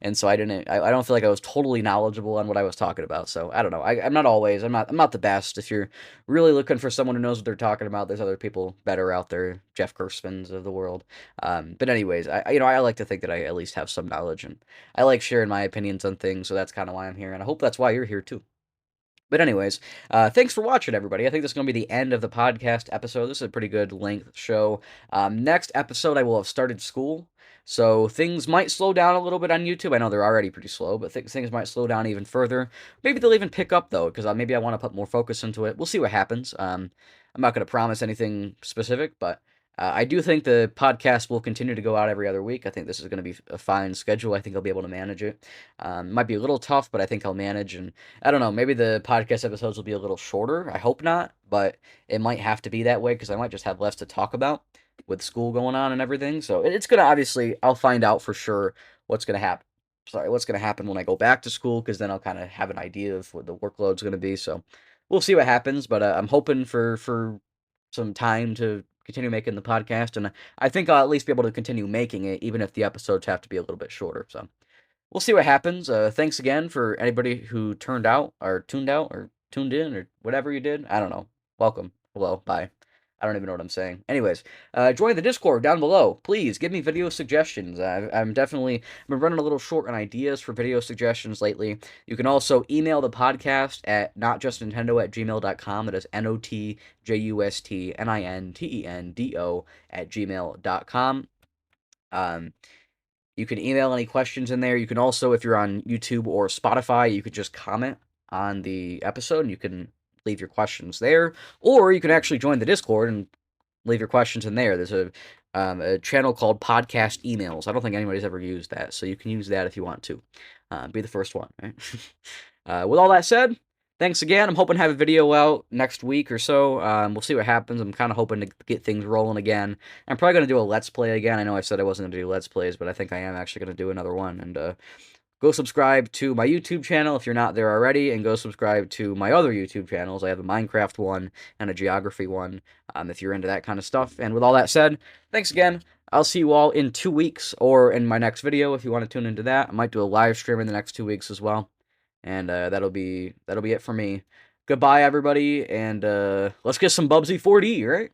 and so I didn't. I don't feel like I was totally knowledgeable on what I was talking about. So I don't know. I'm not always. I'm not the best. If you're really looking for someone who knows what they're talking about, there's other people better out there. Jeff Gerstmans of the world. But anyways, I like to think that I at least have some knowledge, and I like sharing my opinions on things. So that's kind of why I'm here, and I hope that's why you're here too. But anyways, thanks for watching, everybody. I think this is going to be the end of the podcast episode. This is a pretty good length show. Next episode, I will have started school, so things might slow down a little bit on YouTube. I know they're already pretty slow, but things might slow down even further. Maybe they'll even pick up, though, because maybe I want to put more focus into it. We'll see what happens. I'm not going to promise anything specific, but I do think the podcast will continue to go out every other week. I think this is going to be a fine schedule. I think I'll be able to manage it. Might be a little tough, but I think I'll manage. And I don't know, maybe the podcast episodes will be a little shorter. I hope not, but it might have to be that way because I might just have less to talk about with school going on and everything. So it's going to obviously, I'll find out for sure what's going to happen. Sorry, what's going to happen when I go back to school because then I'll kind of have an idea of what the workload's going to be. So we'll see what happens, but I'm hoping for some time to continue making the podcast, and I think I'll at least be able to continue making it, even if the episodes have to be a little bit shorter. So we'll see what happens. Thanks again for anybody who tuned out, or tuned in, or whatever you did. I don't know. Welcome. Hello. Bye. I don't even know what I'm saying. Anyways, join the Discord down below. Please give me video suggestions. I've been running a little short on ideas for video suggestions lately. You can also email the podcast at notjustnintendo@gmail.com. That is notjustnintendo@gmail.com. You can email any questions in there. You can also, if you're on YouTube or Spotify, you could just comment on the episode and you can leave your questions there. Or you can actually join the Discord and leave your questions in there. There's a channel called Podcast Emails. I don't think anybody's ever used that, so you can use that if you want to. Be the first one, right? With all that said, thanks again. I'm hoping to have a video out next week or so. We'll see what happens. I'm kind of hoping to get things rolling again. I'm probably going to do a Let's Play again. I know I said I wasn't going to do Let's Plays, but I think I am actually going to do another one. And go subscribe to my YouTube channel if you're not there already, and go subscribe to my other YouTube channels. I have a Minecraft one and a geography one, if you're into that kind of stuff. And with all that said, thanks again. I'll see you all in 2 weeks, or in my next video if you want to tune into that. I might do a live stream in the next 2 weeks as well. And that'll be it for me. Goodbye, everybody, and let's get some Bubsy 4D, right?